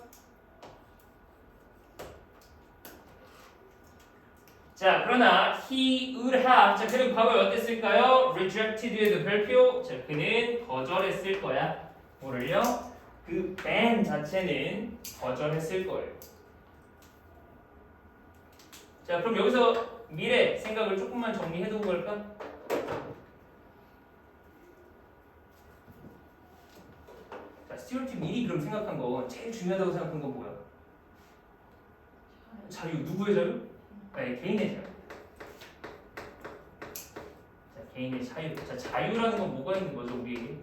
B: 자, 그러나 he would have. 자, 그는 과거에 어땠을까요? rejected의 별표. 자, 그는 거절했을 거야. 뭐를요? 그 ban 자체는 거절했을 거예요. 자, 그럼 여기서 미래 생각을 조금만 정리해두고 갈까? 자, 스튜어트 밀이 그럼 생각한 거 제일 중요하다고 생각한 건 뭐야? 자유. 누구의 자유? 네, 개인의 자유. 자, 개인의 자유. 자, 자유라는 건 뭐가 있는 거죠, 우리에게?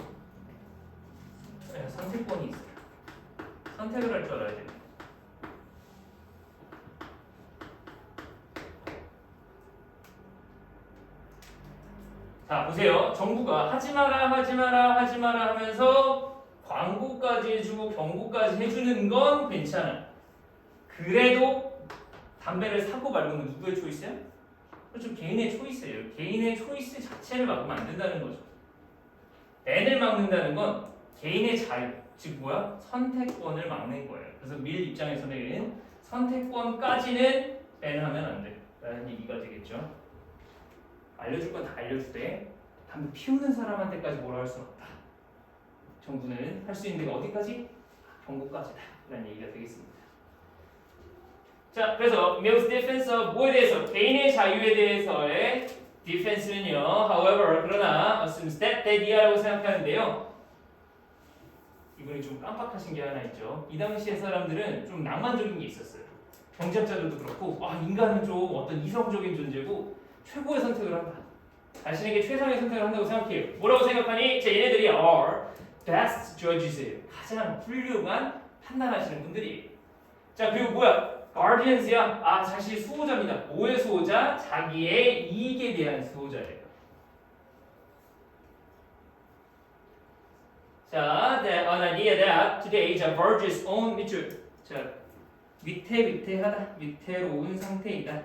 B: 네, 선택권이 있어요. 선택을 할 줄 알아야 돼요. 자 보세요. 정부가 하지 마라 하면서 광고까지 해주고 경고까지 해주는 건 괜찮아. 그래도 담배를 사고 말고는 누구의 초이스야? 그렇죠. 개인의 초이스예요. 개인의 초이스 자체를 막으면 안 된다는 거죠. 밴을 막는다는 건 개인의 자유, 즉 뭐야? 선택권을 막는 거예요. 그래서 밀 입장에서는 선택권까지는 밴하면 안 돼. 라는 얘기가 되겠죠. 알려줄 건 다 알려주되 담배 피우는 사람한테까지 뭐라 할 수는 없다. 정부는 할 수 있는 데가 어디까지? 경고까지다. 라는 얘기가 되겠습니다. 자, 그래서 Mill's defense of 뭐에 대해서? 개인의 자유에 대해서의 defense는요. However, 그러나 assumes that id라고 생각하는데요. 이분이 좀 깜빡하신 게 하나 있죠. 이 당시의 사람들은 좀 낭만적인 게 있었어요. 경제학자들도 그렇고 인간은 좀 어떤 이성적인 존재고 최고의 선택을 한다. 자신에게 최상의 선택을 한다고 생각해요. 뭐라고 생각하니? 자, 얘네들이 are best judges예요. 가장 훌륭한 판단하시는 분들이. 자, 그리고 뭐야? guardians야. 자신이 수호자입니다. 뭐의 수호자? 자기의 이익에 대한 수호자예요. 자, an idea that today verges on 밑줄. 자, 위태위태하다. 위태로운 상태이다.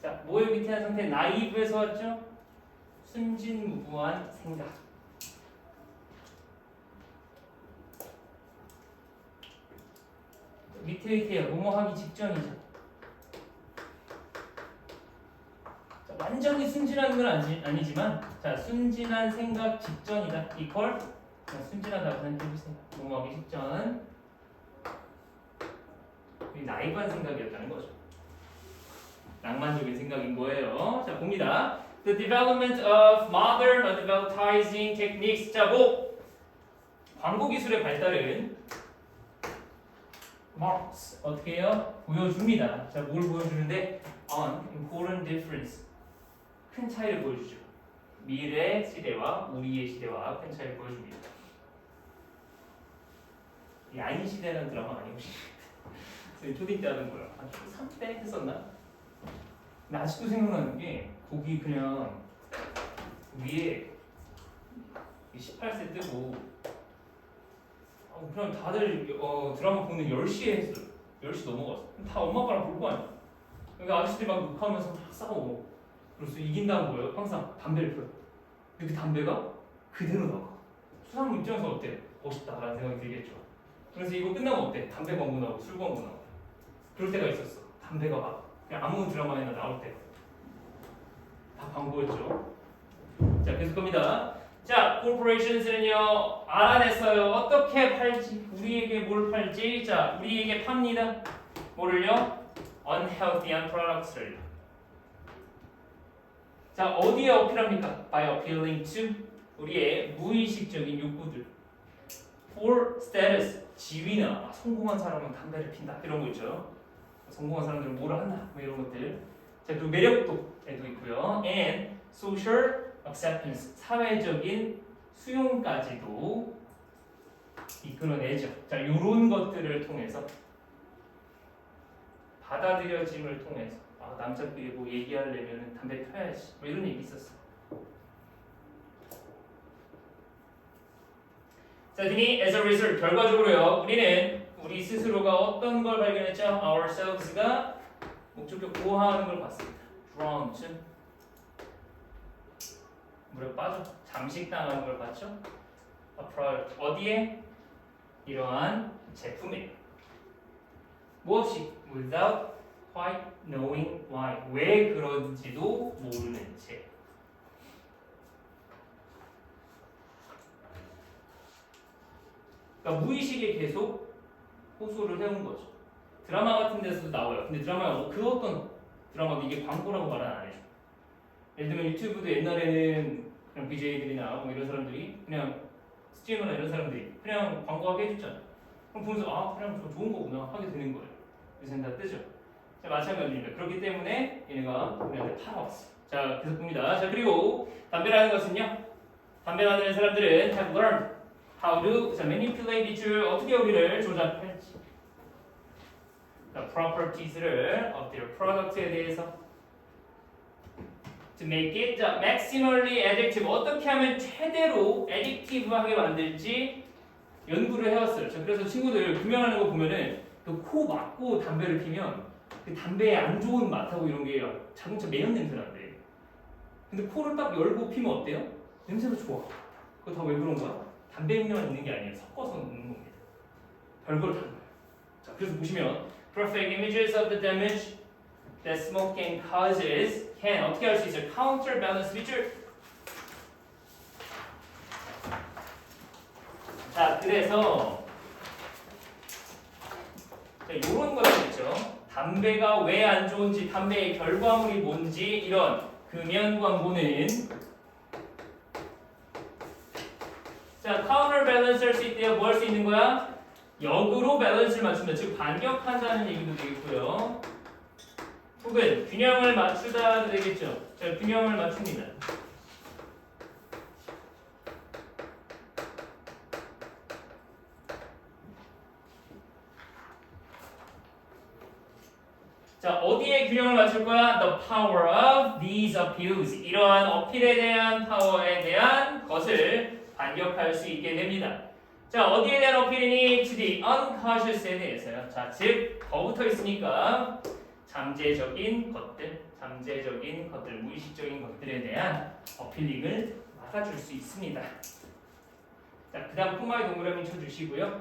B: 자, 뭐의 위태한 상태? 나이브에서 왔죠? 순진무구한 생각. 위태위태해요. 뭐뭐 하기 직전이죠. 자, 완전히 순진한 건 아니지만 자, 순진한 생각 직전이다. 이퀄 순진하다고 생각해보세요. 뭐뭐 하기 직전. 나이브한 생각이었다는 거죠. 낭만적인 생각인 거예요. 자, 봅니다. The development of modern advertising techniques. 자, 광고 기술의 발달은 marks 어떻게 해요? 보여줍니다. 자, 뭘 보여주는데? An important difference. 큰 차이를 보여주죠. 미래 시대와 우리의 시대와 큰 차이를 보여줍니다. 야인시대라는 드라마 아니고 초딩 때 하는 거야. 한 초3 때 했었나? 근데 아직도 생각나는 게 거기 그냥 위에 18세 뜨고 그냥 다들 드라마 보는 10시에 했어. 10시 넘어갔어. 다 엄마 아빠랑 볼 거 아니야. 그러니까 아저씨들이 막 욕하면서 막 싸워. 그래서 이긴 다음 뭐예요? 항상 담배를 펴요. 근데 그 담배가 그대로 나와. 수상 입장에서 어때? 멋있다라는 생각이 들겠죠. 그래서 이거 끝나면 어때? 담배 광고 나오고 술 광고 나오고 그럴 때가 있었어. 담배가 막 그냥 아무 드라마에나 나올 때 다 광고였죠. 자, 계속 겁니다. 자, corporations는요 알아냈어요. 어떻게 팔지? 우리에게 뭘 팔지? 자, 우리에게 팝니다. 뭐를요? unhealthy한 products를. 자, 어디에 어필합니까? By appealing to 우리의 무의식적인 욕구들. For status 지위나 성공한 사람은 담배를 핀다 이런 거 있죠. 성공한 사람들은 뭐를 한다 뭐 이런 것들. 자, 그리고 매력도에도 있고요. And social acceptance 사회적인 수용까지도 이끌어내죠. 자, 이런 것들을 통해서 받아들여짐을 통해서 남자끼리 뭐 얘기하려면 담배 펴야지 뭐 이런 얘기 있었어. 자, 드니 as a result 결과적으로요 우리는 우리 스스로가 어떤 걸 발견했죠? oursellves가 목적격 보호하는 걸 봤습니다. drawn to 물에 빠져 잠식당하는 걸 봤죠? a product 어디에? 이러한 제품에 무엇이? without quite knowing why 왜 그런지도 모르는 채. 그러니까 무의식에 계속 호소를 해온 거죠. 드라마 같은 데서도 나와요. 근데 드라마 그 어떤 드라마도 이게 광고라고 말은 안 해줘. 예를 들면 유튜브도 옛날에는 그냥 BJ들이나 뭐 이런 사람들이 그냥 스트리머나 이런 사람들이 그냥 광고하게 해줬잖아. 그럼 보면서 그냥 저 좋은 거구나 하게 되는 거예요. 요새는 다 뜨죠. 자, 마찬가지입니다. 그렇기 때문에 얘네가 우리한테 팔아왔어. 자, 계속 봅니다. 자, 그리고 담배라는 것은요. 담배 만드는 사람들은 have learned how to manipulate it를 어떻게 우리를 조작할지. 자, properties를 of their product에 대해서 to make it maximally addictive 어떻게 하면 최대로 addictive하게 만들지 연구를 해왔어요. 자, 그래서 친구들 구매하는 거 보면은 그 코 막고 담배를 피면 그 담배의 안 좋은 맛하고 이런 게 자동차 매연 냄새 난대. 근데 코를 딱 열고 피면 어때요? 냄새가 좋아. 그거 다 왜 그런 거야? 담배 음료만 있는 게 아니에요. 섞어서 넣는 겁니다. 별걸 다 넣어요. 자, 그래서 보시면 graphic images of the damage that smoking causes can 어떻게 할 수 있어요? counterbalance 밑줄. 자, 그래서 자, 이런 것들 있죠. 담배가 왜 안 좋은지, 담배의 결과물이 뭔지 이런 금연 광고는 자, 카운터 밸런스 할 수 있대요. 뭐 할 수 있는 거야? 역으로 밸런스를 맞춘다. 즉 반격한다는 얘기도 되겠고요. 혹은 균형을 맞추다도 되겠죠. 자, 균형을 맞춥니다. 자, 어디에 균형을 맞출 거야? The power of these appeals. 이러한 어필에 대한 파워에 대한 것을 반격할 수 있게 됩니다. 자, 어디에 대한 어필이니? To the unconscious에 대해서요. 자, 즉 더붙어 있으니까 잠재적인 것들, 무의식적인 것들에 대한 어필링을 막아줄 수 있습니다. 자, 그 다음 꼬마의 동그라미 쳐주시고요.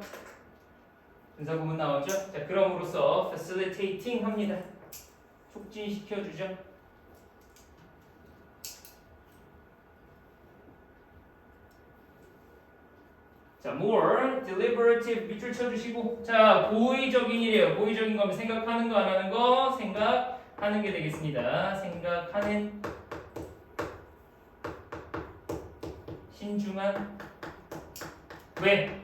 B: 분사 구문 나오죠? 자, 그럼으로써 facilitating 합니다. 촉진시켜주죠. 자, more deliberative 밑줄 쳐주시고, 자, 고의적인이래요. 고의적인 거면 생각하는 거 안 하는 거 생각하는 게 되겠습니다. 생각하는 신중한 왜?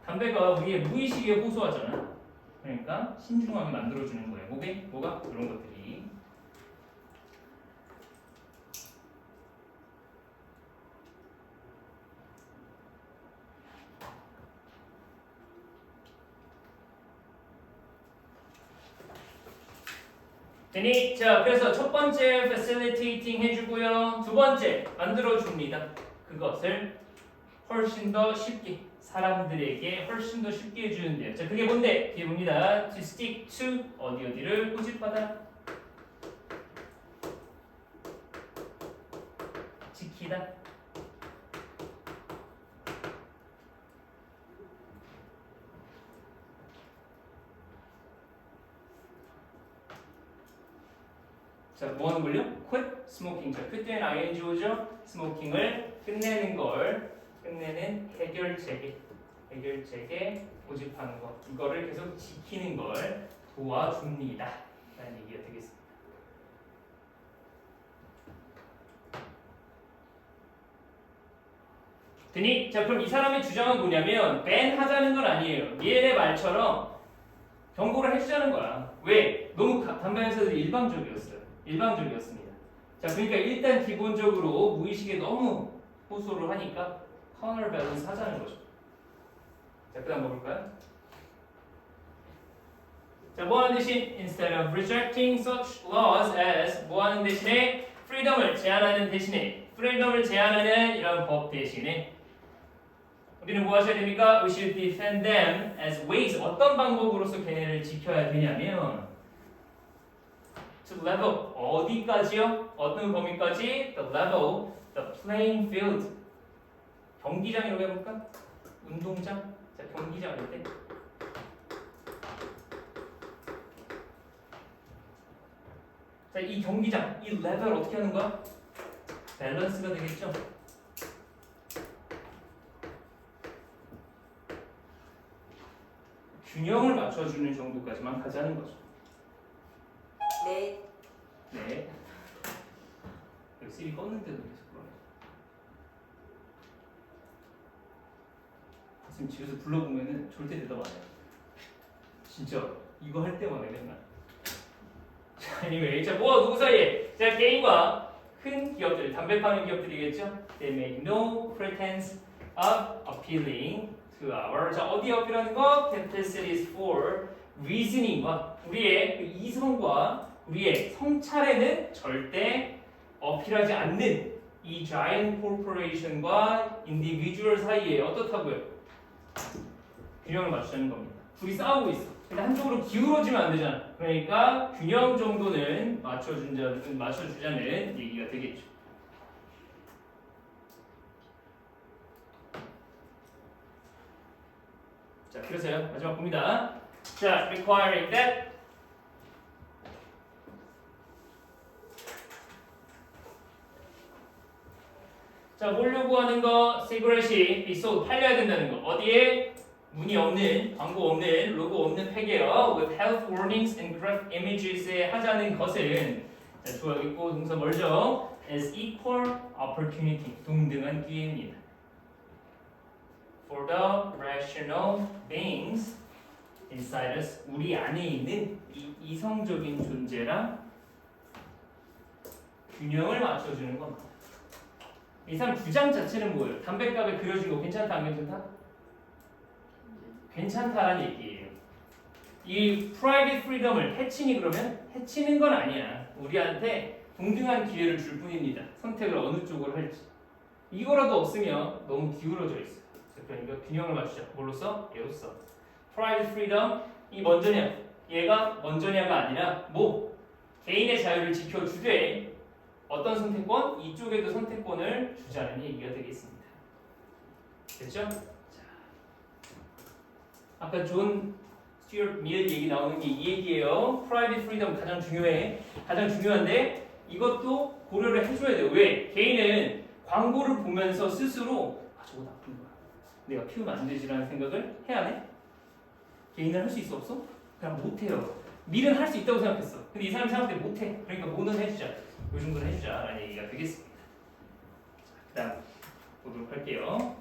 B: 담배가 우리의 무의식에 호소하잖아. 그러니까 신중하게 만들어주는 거예요. 뭐가? 그런 것들이. 되니? 자, 그래서 첫 번째 facilitating 해주고요. 두 번째 만들어줍니다. 그것을 훨씬 더 쉽게 사람들에게 훨씬 더 쉽게 해주는데요. 자, 그게 뭔데? 뒤에 봅니다. To stick to 어디를 고집하다. 지키다. 자, 뭐 하는 걸요? quit smoking. 자, quit는 ing 오죠? smoking을 끝내는 해결책에 고집하는 것. 이거를 계속 지키는 걸 도와줍니다. 라는 얘기가 되겠습니다. 되니? 자, 그럼 이 사람의 주장은 뭐냐면 밴 하자는 건 아니에요. 얘네 말처럼 경고를 해주자는 거야. 왜? 너무 담배 회사들이 일방적이었습니다. 자, 그러니까 일단 기본적으로 무의식에 너무 호소를 하니까 카운터 밸런스 하자는 거죠. 자, 그 다음 뭐 볼까요? 자, 뭐 하는 대신 instead of rejecting such laws as 뭐 하는 대신에 freedom을 제한하는 대신에 freedom을 제한하는 이런 법 대신에 우리는 뭐 하셔야 됩니까? We should defend them as ways. 어떤 방법으로서 걔네를 지켜야 되냐면 to level 어디까지요? 어떤 범위까지? The level, the playing field. 경기장이라고 해볼까? 운동장? 자, 경기장 할 때. 자, 이 경기장, 이 레벨 어떻게 하는 거야? 밸런스가 되겠죠? 균형을 맞춰주는 정도까지만 가자는 거죠.
D: 네.
B: 네. 여기 시리 껐는데도 계속 그러네. 지금 집에서 불러보면은 절대 대답 안 해요. 진짜 이거 할 때마다 맨날. 자, anyway, 자, 뭐와 누구 사이에? 자, 개인과 큰 기업들, 담배 파는 기업들이겠죠? They make no pretense of appealing to our. 자, 어디 어필하는 거? Capacities for reasoning과 우리의 그 이성과 우리의 성찰에는 절대 어필하지 않는 이 giant corporation과 individual 사이에 어떻다고요? 균형을 맞추자는 겁니다. 둘이 싸우고 있어. 근데 한쪽으로 기울어지면 안 되잖아. 그러니까 균형 정도는 맞춰주자는 얘기가 되겠죠. 자, 그래서요. 마지막 봅니다. 자, requiring that 자, 뭘 요구하는 거? 시그렛이 비소드 팔려야 된다는 거. 어디에? 문의 없는, 광고 없는, 로고 없는 팩이에요. With health warnings and graphic images에 하자는 것은 자, 주어 있고 동사 멀죠? As equal opportunity, 동등한 기회입니다. For the rational beings inside us, 우리 안에 있는 이 이성적인 존재랑 균형을 맞춰주는 겁니다. 이 사람 주장 자체는 뭐예요? 담배값에 그려진 거 괜찮다 안 괜찮다? 괜찮다라는 얘기예요. 이 프라이빗 프리덤을 해치니 그러면 해치는 건 아니야. 우리한테 동등한 기회를 줄 뿐입니다. 선택을 어느 쪽으로 할지. 이거라도 없으면 너무 기울어져 있어요. 그러니까 균형을 맞추자. 뭘로써? 얘로써. 프라이빗 프리덤 이 먼저냐? 얘가 먼저냐가 아니라 뭐 개인의 자유를 지켜주되 어떤 선택권? 이쪽에도 선택권을 주자는 얘기가 되겠습니다. 됐죠? 자, 아까 존 스튜어트 밀 얘기 나오는 게 이 얘기예요. 프라이빗 프리덤 가장 중요해. 가장 중요한데 이것도 고려를 해줘야 돼요. 왜? 개인은 광고를 보면서 스스로 아 저거 나쁜 거야. 내가 피우면 안 되지라는 생각을 해야 해? 개인은 할 수 있어 없어? 그냥 못해요. 밀은 할 수 있다고 생각했어. 근데 이 사람 생각할 때 못해. 그러니까 뭐는 해주자. 요 정도는 해주자라는 얘기가 되겠습니다. 그 다음 보도록 할게요.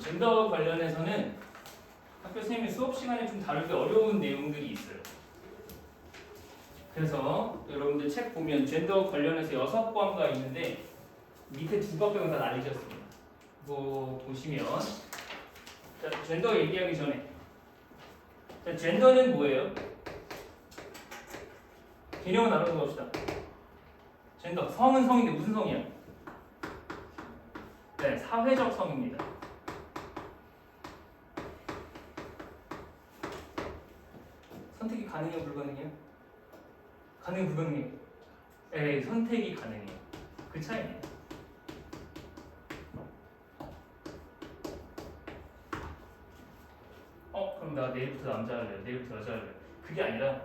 B: 젠더 관련해서는 학교 선생님이 수업 시간에 좀 다루기 어려운 내용들이 있어요. 그래서 여러분들 책 보면 젠더 관련해서 6과가 있는데 밑에 2과는 다 날리셨습니다. 이거 보시면 자, 젠더 얘기하기 전에 자, 젠더는 뭐예요? 개념을 나눠서 봅시다. 젠더, 성은 성인데 무슨 성이야? 네, 사회적 성입니다. 선택이 가능해요, 불가능해요? 가능, 불가능해요? 네, 선택이 가능해요. 그 차이네요. 그럼 나 내일부터 남자 할래요, 내일부터 여자 할래요. 그게 아니라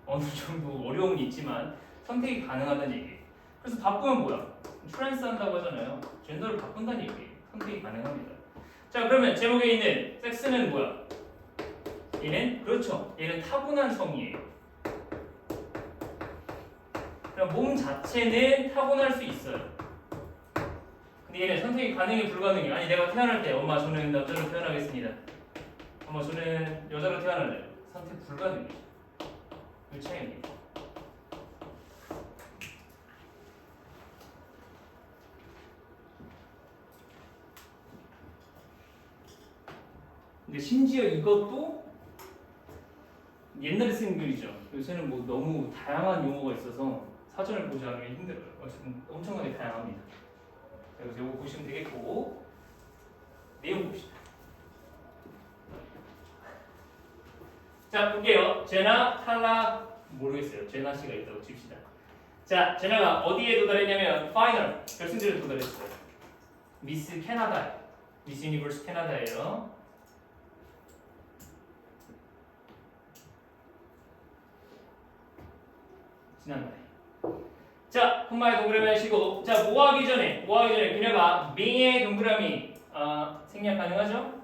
B: 어느 정도 어려움이 있지만 선택이 가능하다는 얘기예요. 그래서 바꾸면 뭐야? 트랜스 한다고 하잖아요. 젠더를 바꾼다는 얘기예요. 선택이 가능합니다. 자, 그러면 제목에 있는 섹스는 뭐야? 얘는 그렇죠. 얘는 타고난 성이에요. 그럼 몸 자체는 타고날 수 있어요. 근데 얘는 선택이 가능해 불가능해? 아니 내가 태어날 때 엄마 저는 남자로 태어나겠습니다. 엄마 저는 여자로 태어날래요. 선택 불가능해. 그 차이입니다. 근데 심지어 이것도 옛날에 쓴 글이죠. 요새는 뭐 너무 다양한 용어가 있어서 사전을 보지 않으면 힘들어요. 어쨌든 엄청나게 다양합니다. 그래서 이거 보시면 되겠고 내용 봅시다. 자 볼게요. 제나, 탈라 모르겠어요. 제나 씨가 있다고 칩시다. 자 제나가 어디에 도달했냐면 파이널 결승전에 도달했어요. 미스 캐나다, 미스 유니버스 캐나다예요. 지난달에. 자, 콤마의 동그라미 하시고, 자, 뭐 하기 전에 그녀가 being의 동그라미 생략 가능하죠?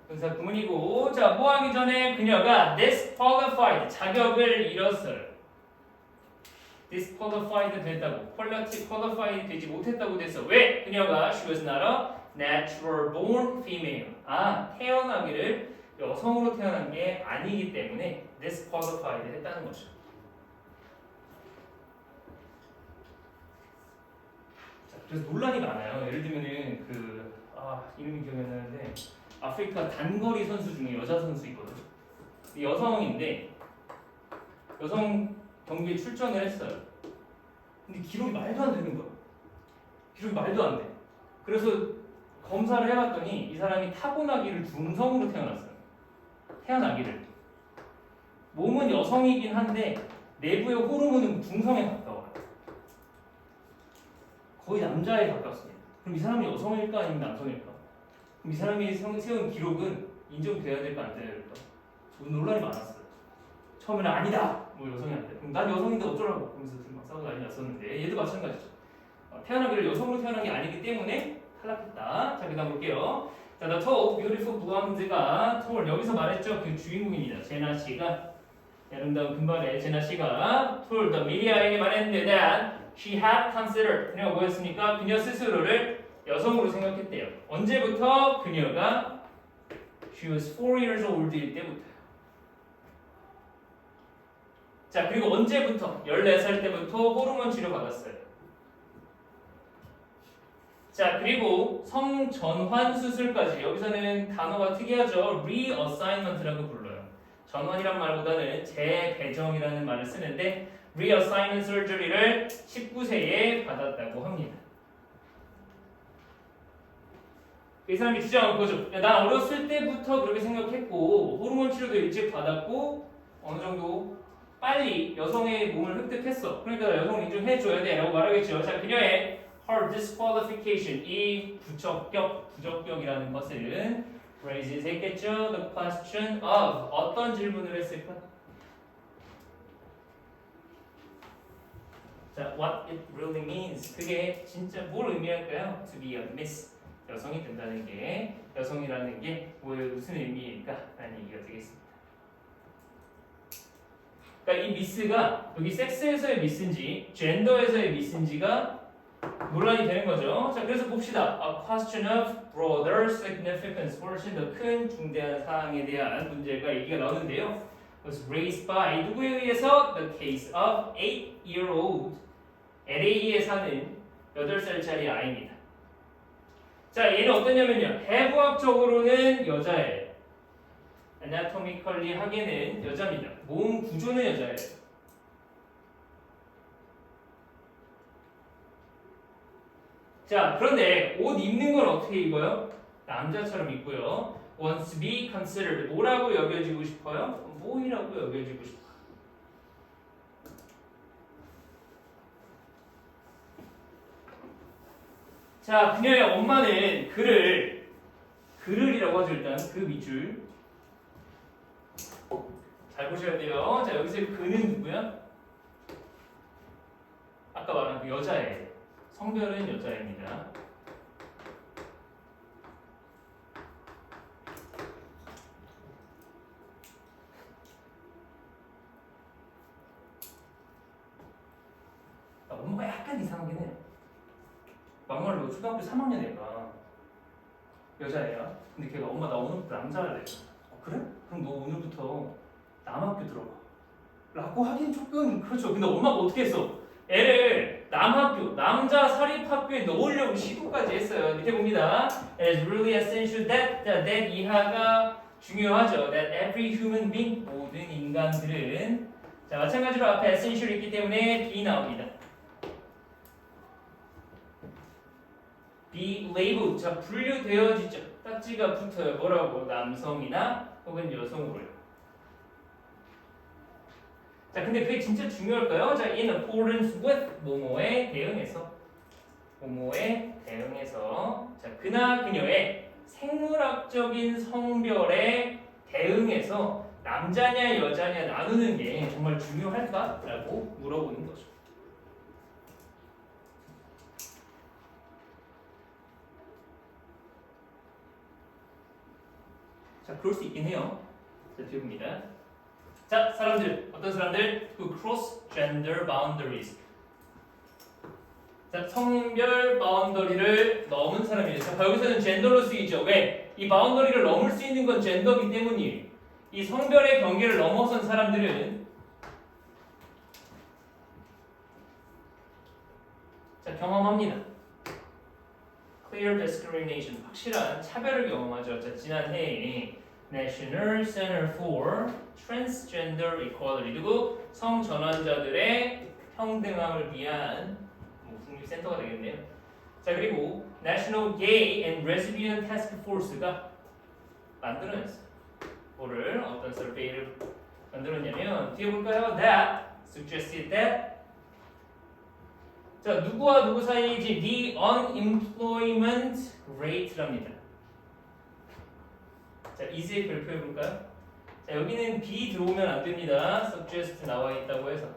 B: 동사 구문이고, 자, 뭐 하기 전에 그녀가 disqualified 자격을 잃었어요. disqualified 됐다고, qualified 되지 못했다고 됐어. 왜? 그녀가 she was not a natural born female. 태어나기를 여성으로 태어난 게 아니기 때문에 disqualified 했다는 거죠. 그래서 논란이 많아요. 예를 들면은 이름이 기억이 안 나는데 아프리카 단거리 선수 중에 여자 선수 있거든. 여성인데 여성 경기에 출전을 했어요. 근데 기록이 말도 안 되는 거야. 기록이 말도 안 돼. 그래서 검사를 해봤더니 이 사람이 타고나기를 중성으로 태어났어요. 태어나기를. 몸은 여성이긴 한데 내부의 호르몬은 중성에 가까워요. 거의 남자에 가깝습니다. 그럼 이 사람이 여성일까 아니면 남성일까? 그럼 이 사람이 세운 기록은 인정돼야 될까 안 돼야 될까? 논란이 많았어요. 처음에는 아니다. 뭐 여성이 안 돼. 그럼 난 여성인데 어쩌라고? 그러면서 막 싸우고 난리 났었는데 얘도 마찬가지죠. 태어나기를 여성으로 태어난 게 아니기 때문에 탈락했다. 자, 그다음 볼게요. 자, The Tall Beautiful Blonde가 Tall 여기서 말했죠. 그 주인공입니다. 제나 씨가 아름다운 금발의 제나 씨가 Tall the media에게 말했는데 that she had considered 그녀가 뭐였습니까? 그녀 스스로를 여성으로 생각했대요. 언제부터? 그녀가 she was 4 years old일 때부터요. 자, 그리고 언제부터? 14살 때부터 호르몬 치료 받았어요. 자, 그리고 성전환 수술까지 여기서는 단어가 특이하죠. reassignment라고 불러요. 전환이란 말보다는 재배정이라는 말을 쓰는데 reassignment surgery를 19세에 받았다고 합니다. 이 사람이 주장한 거죠. 난 어렸을 때부터 그렇게 생각했고 호르몬 치료도 일찍 받았고 어느 정도 빨리 여성의 몸을 획득했어. 그러니까 여성을 인정해줘야 돼 라고 말하겠죠. 자, 그녀의 her disqualification 이 부적격이라는 것은 raises 했겠죠. The question of 어떤 질문을 했을까? 자, what it really means 그게 진짜 뭘 의미할까요? To be a miss 여성이 된다는 게 여성이라는 게 무슨 의미일까? 라는 얘기가 되겠습니다. 그러니까 이 미스가 여기 섹스에서의 미스인지 젠더에서의 미스인지가 논란이 되는 거죠. 자, 그래서 봅시다. A question of broader significance. 훨씬 더 큰 중대한 사항에 대한 문제가 얘기가 나오는데요. was raised by 누구에 의해서? The case of 8-year-old LA에 사는 8살짜리 아이입니다. 자, 얘는 어떠냐면요. 해부학적으로는 여자예요. anatomically 하기에는 여자입니다. 몸 구조는 여자예요. 자, 그런데 옷 입는 건 어떻게 입어요? 남자처럼 입고요. wants to be considered. 뭐라고 여겨지고 싶어요? 뭐이라고 여겨지고 싶어요? 자, 그녀의 엄마는 그를이라고 하죠. 일단 그 밑줄 잘 보셔야 돼요. 자, 여기서 그는 누구야? 아까 말한 그 여자예요. 성별은 여자입니다. 엄마가 약간 이상하긴 해요. 막말로 초등학교 3학년 애가 여자애야. 근데 걔가 엄마 나 오늘부터 남자 할래. 그래? 그럼 너 오늘부터 남학교 들어가. 라고 하긴 조금 그렇죠. 근데 엄마가 어떻게 했어? 애를 남학교, 남자 사립학교에 넣으려고 시도까지 했어요. 밑에 봅니다. It is really essential that 이하가 중요하죠. That every human being, 모든 인간들은 자 마찬가지로 앞에 essential 있기 때문에 B 나옵니다. be labeled, 자 분류되어지죠. 딱지가 붙어요. 뭐라고? 남성이나 혹은 여성으로요. 자, 근데 그게 진짜 중요할까요? 자, in accordance with 뭐뭐에 대응해서 자, 그나 그녀의 생물학적인 성별에 대응해서 남자냐 여자냐 나누는 게 정말 중요할까라고 물어보는 거죠. 자, 그럴 수 있긴 해요. 자, 뒤에 봅니다. 자, 사람들, 어떤 사람들? who cross gender boundaries. 자, 성별 바운더리를 넘은 사람이에요. 자, 여기서는 젠더로 쓰이죠. 왜? 이 바운더리를 넘을 수 있는 건 젠더이기 때문이에요. 이 성별의 경계를 넘어선 사람들은 자, 경험합니다. clear discrimination, 확실한 차별을 경험하죠. 자, 지난해에 National Center for Transgender Equality, 그리고 성전환자들의 평등함을 위한 국립센터가 되겠네요. 자, 그리고 National Gay and Lesbian Task Force가 만들어냈어요. 뭐를 어떤 서베이를 만들었냐면 뒤에 볼까요? That suggested that 자, 누구와 누구 사이이지? The unemployment rate랍니다. 자, is의 별표 해볼까요? 자, 여기는 be 들어오면 안 됩니다. suggest 나와 있다고 해서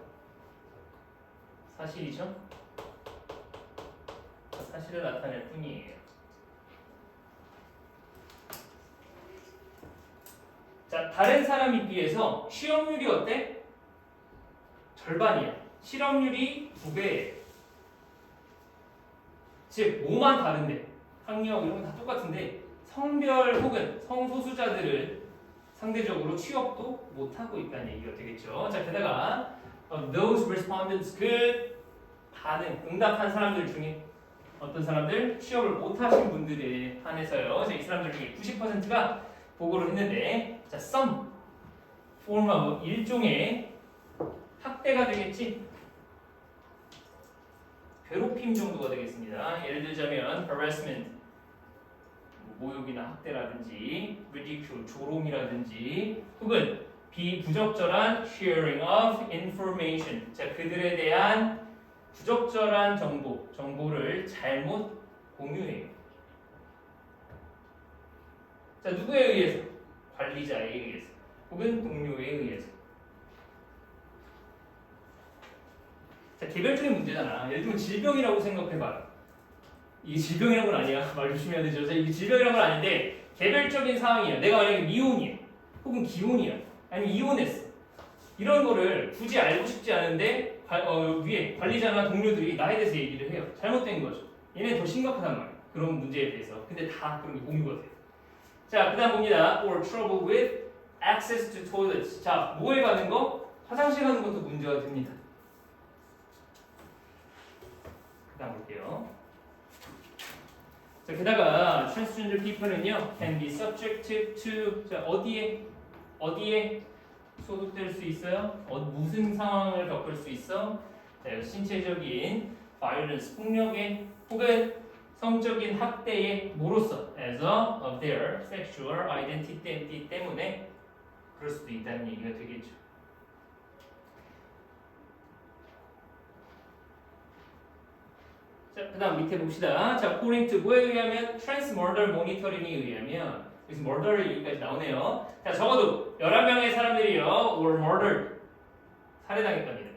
B: 사실이죠? 사실을 나타낼 뿐이에요. 자, 다른 사람에 비해서 실업률이 어때? 절반이야. 실업률이 2배예요. 즉, 뭐만 다른데 학력 이런 건 다 똑같은데 성별 혹은 성소수자들은 상대적으로 취업도 못하고 있다는 얘기가 되겠죠. 자, 게다가 those respondents, 그 응답한 사람들 중에 어떤 사람들? 취업을 못하신 분들에 한해서요. 이 사람들 중에 90%가 보고를 했는데 자, some form of 일종의 학대가 되겠지? 괴롭힘 정도가 되겠습니다. 예를 들자면 harassment, 모욕이나 학대라든지 ridicule, 조롱이라든지 혹은 비부적절한 sharing of information, 자, 그들에 대한 부적절한 정보를 잘못 공유해요. 자, 누구에 의해서? 관리자에 의해서 혹은 동료에 의해서. 자, 개별적인 문제잖아. 예를 들면 질병이라고 생각해봐요. 이게 질병이라고는 아니야. 말 조심해야 되죠. 이게 질병이라고는 아닌데 개별적인 상황이야. 내가 만약에 미혼이야. 혹은 기혼이야. 아니면 이혼했어. 이런 거를 굳이 알고 싶지 않은데 위에 관리자나 동료들이 나에 대해서 얘기를 해요. 잘못된 거죠. 얘는 더 심각하단 말이에요. 그런 문제에 대해서. 근데 다 그런 게 공유가 돼요. 자, 그 다음 봅니다. or trouble with access to toilets. 자, 뭐에 가는 거? 화장실 가는 것도 문제가 됩니다. 그 다음 볼게요. 자, 게다가 transgender people은요 can be subjected to 자, 어디에 소속될 수 있어요? 무슨 상황을 겪을 수 있어? 자, 신체적인 violence, 폭력에 혹은 성적인 학대에 뭐로써 as of their sexual identity 때문에 그럴 수도 있다는 얘기가 되겠죠. 자, 그 다음 밑에 봅시다. 자, according to 뭐에 의하면 trans murder monitoring에 의하면 여기서 murder 얘기까지 나오네요. 자, 적어도 11명의 사람들이요 were murdered 살해당했답니다.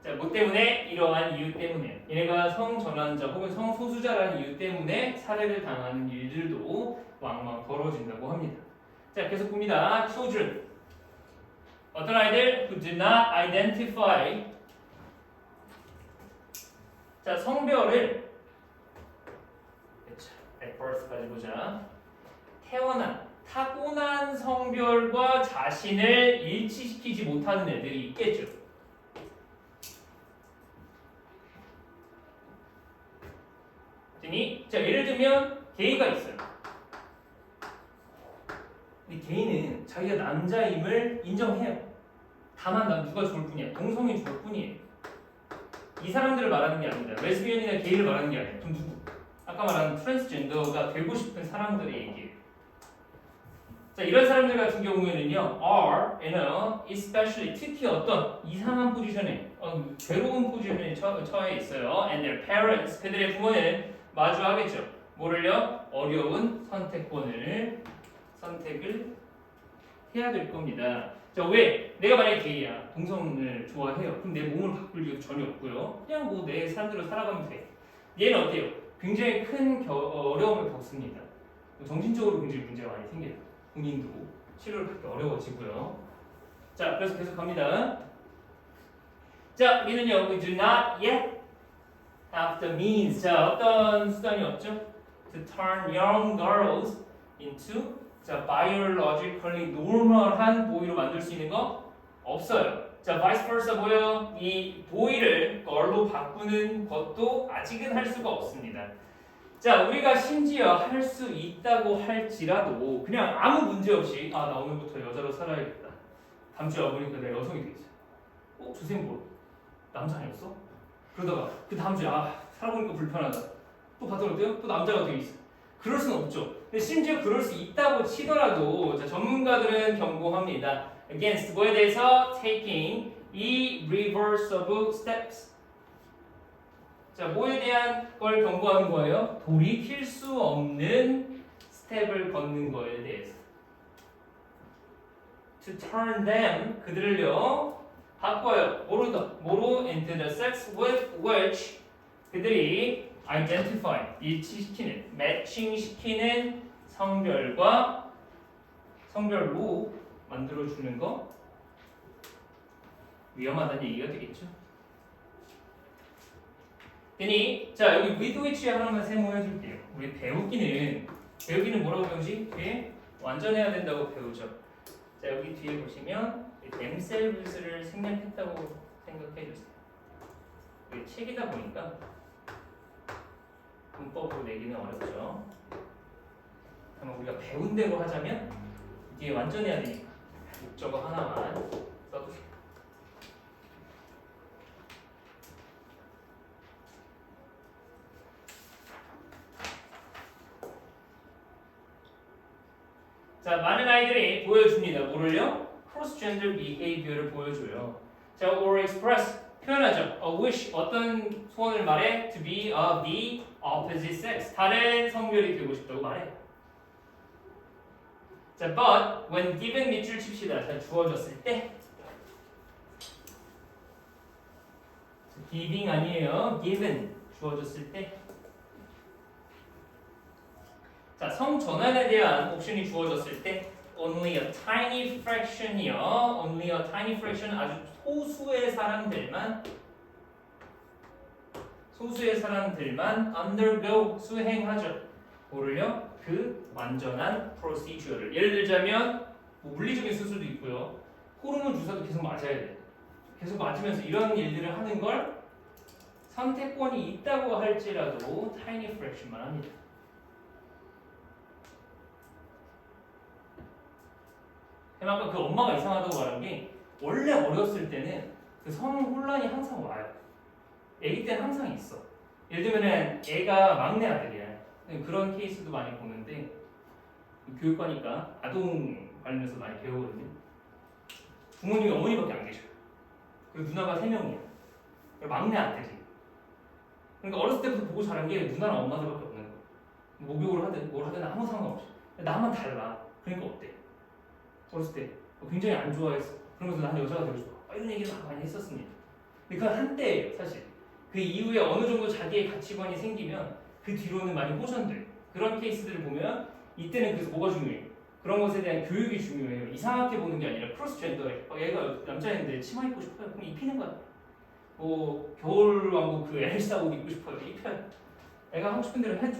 B: 자, 뭐 때문에? 이러한 이유 때문에 얘네가 성전환자 혹은 성소수자라는 이유 때문에 살해를 당하는 일들도 왕왕 벌어진다고 합니다. 자, 계속 봅니다. children 어떤 아이들? who do not identify 자, 성별을 at birth까지 보자. 태어난 타고난 성별과 자신을 일치시키지 못하는 애들이 있겠죠. 자, 예를 들면 게이가 있어요. 근데 게이는 자기가 남자임을 인정해요. 다만 난 누가 좋을 뿐이야. 동성이 좋을 뿐이에요. 이 사람들을 말하는 게 아닙니다. 레즈비언이나 게이를 말하는 게 아니에요. 그럼 누구? 아까 말한 트랜스젠더가 되고 싶은 사람들의 얘기예요. 자, 이런 사람들 같은 경우에는요, are in a especially 특히 어떤 이상한 포지션에, 괴로운 포지션에 처해 있어요. And their parents, 그들의 부모는 마주하겠죠. 뭐를요? 어려운 선택을 해야 될 겁니다. 자, 왜? 내가 만약에 게이야, 동성을 좋아해요. 그럼 내 몸을 바꿀 이유도 전혀 없고요. 그냥 뭐 내 삶대로 살아가면 돼. 얘는 어때요? 굉장히 큰 어려움을 겪습니다. 정신적으로 굉장히 문제가 많이 생겨요. 본인도 치료를 받기 어려워지고요. 자, 그래서 계속 갑니다. 자, 우리는요, we do not yet have the means. 자, 어떤 수단이 없죠? To turn young girls into 자, biologically normal한 보이로 만들 수 있는 거 없어요. 자, vice versa 뭐예요? 이 보이를 girl로 바꾸는 것도 아직은 할 수가 없습니다. 자, 우리가 심지어 할 수 있다고 할지라도 그냥 아무 문제 없이 나 오늘부터 여자로 살아야겠다. 다음 주에 와보니까 내가 여성이 되겠어. 선생님 뭐 남자 아니었어? 그러다가 그 다음 주에 살아보니까 불편하다. 또 갔다 올 때요? 또 남자가 되어 있어. 그럴 수는 없죠. 근데 심지어 그럴 수 있다고 치더라도 자, 전문가들은 경고합니다. Against 뭐에 대해서 taking irreversible steps. 자, 뭐에 대한 걸 경고하는 거예요? 돌이킬 수 없는 스텝을 걷는 거에 대해서. To turn them 그들을요 바꿔요. 뭐로 into the sex with which 그들이 identify 일치시키는 매칭시키는 성별로 만들어주는 거 위험하다는 얘기가 되겠죠. 자, 여기 with which 하나만 세모해줄게요. 우리 배우기는 뭐라고 배우지? 뒤에 완전해야 된다고 배우죠. 자, 여기 뒤에 보시면 themselves를 생략했다고 생각해주세요. 이게 책이다 보니까 문법으로 내기는 어렵죠. 그러면 우리가 배운 대로 하자면 뒤에 완전해야 되니까 목적어 하나만 써주세요. 자, 많은 아이들이 보여줍니다. 뭐를요? cross-gender behavior를 보여줘요. 자, or express 표현하죠. A wish 어떤 소원을 말해? To be of the opposite sex 다른 성별이 되고 싶다고 말해. 자, but when given 밑줄 칩시다. 자, 주어졌을 때 giving 아니에요. given 주어졌을 때. 자, 성전환에 대한 옵션이 주어졌을 때 only a tiny fraction이요. only a tiny fraction 아주 소수의 사람들만 소수의 사람들만 undergo 수행하죠. 뭐를요? 그 완전한 procedure를. 예를 들자면 뭐 물리적인 수술도 있고요. 호르몬 주사도 계속 맞아야 돼. 계속 맞으면서 이런 일들을 하는 걸 선택권이 있다고 할지라도 tiny fraction만 합니다. 아까 그 엄마가 이상하다고 말한 게 원래 어렸을 때는 그 성혼란이 항상 와요. 애기 때는 항상 있어. 예를 들면은 애가 막내 아들이야. 그런 케이스도 많이 보는데 교육과니까 아동 관련해서 많이 배우거든요. 부모님이 어머니밖에 안 계셔요. 그리고 누나가 3명이야. 막내 아들이. 그러니까 어렸을 때부터 보고 자란 게 누나랑 엄마들밖에 없는 거야. 목욕을 하든 뭘 하든 아무 상관없이. 나만 달라. 그러니까 어때? 어렸을 때 굉장히 안 좋아했어. 그러면서 난 여자가 되고 싶어. 이런 얘기를 많이 했었습니다. 근데 그건 한때예요, 사실. 그 이후에 어느 정도 자기의 가치관이 생기면 그 뒤로는 많이 호전돼. 그런 케이스들을 보면 이때는 그래서 뭐가 중요해요? 그런 것에 대한 교육이 중요해요. 이상하게 보는 게 아니라 크로스 젠더에 얘가 남자인데 치마 입고 싶어요. 그럼 입히는 거야. 뭐 겨울왕국 그 엘사옷 입고 싶어요. 입혀요. 애가 하고 싶은 대로 해줘.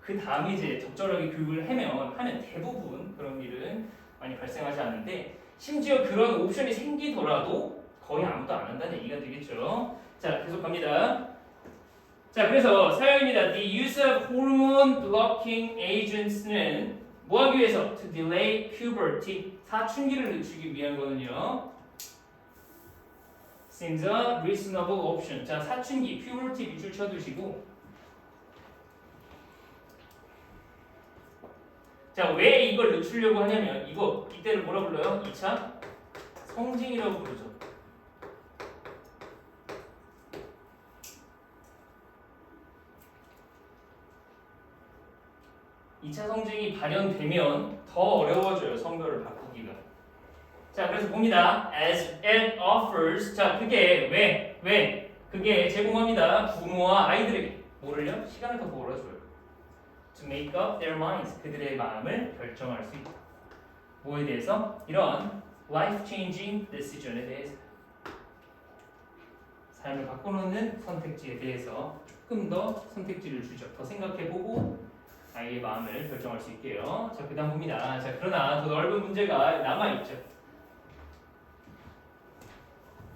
B: 그 다음에 이제 적절하게 교육을 하면 대부분 그런 일은 많이 발생하지 않는데 심지어 그런 옵션이 생기더라도 거의 아무도 안 한다는 얘기가 되겠죠. 자, 계속 갑니다. 자, 그래서 사용입니다. The use of hormone blocking agents는 뭐 하기 위해서? To delay puberty. 사춘기를 늦추기 위한 거는요. Seems a reasonable option. 자, 사춘기, puberty 밑줄 쳐두시고. 자, 왜 이걸 늦추려고 하냐면 이때를 뭐라 불러요? 2차 성징이라고 부르죠. 2차 성징이 발현되면 더 어려워져요. 성별을 바꾸기가. 자, 그래서 봅니다. As it offers. 자, 그게 왜? 그게 제공합니다. 부모와 아이들에게 뭐를요? 시간을 더 벌어줘요. To make up their minds. 그들의 마음을 결정할 수 있다. 뭐에 대해서? 이런 life-changing decision에 대해서. 삶을 바꿔놓는 선택지에 대해서 조금 더 선택지를 주죠. 더 생각해보고 아이의 마음을 결정할 수 있게요. 자, 그 다음 봅니다. 자, 그러나 더 넓은 문제가 남아있죠.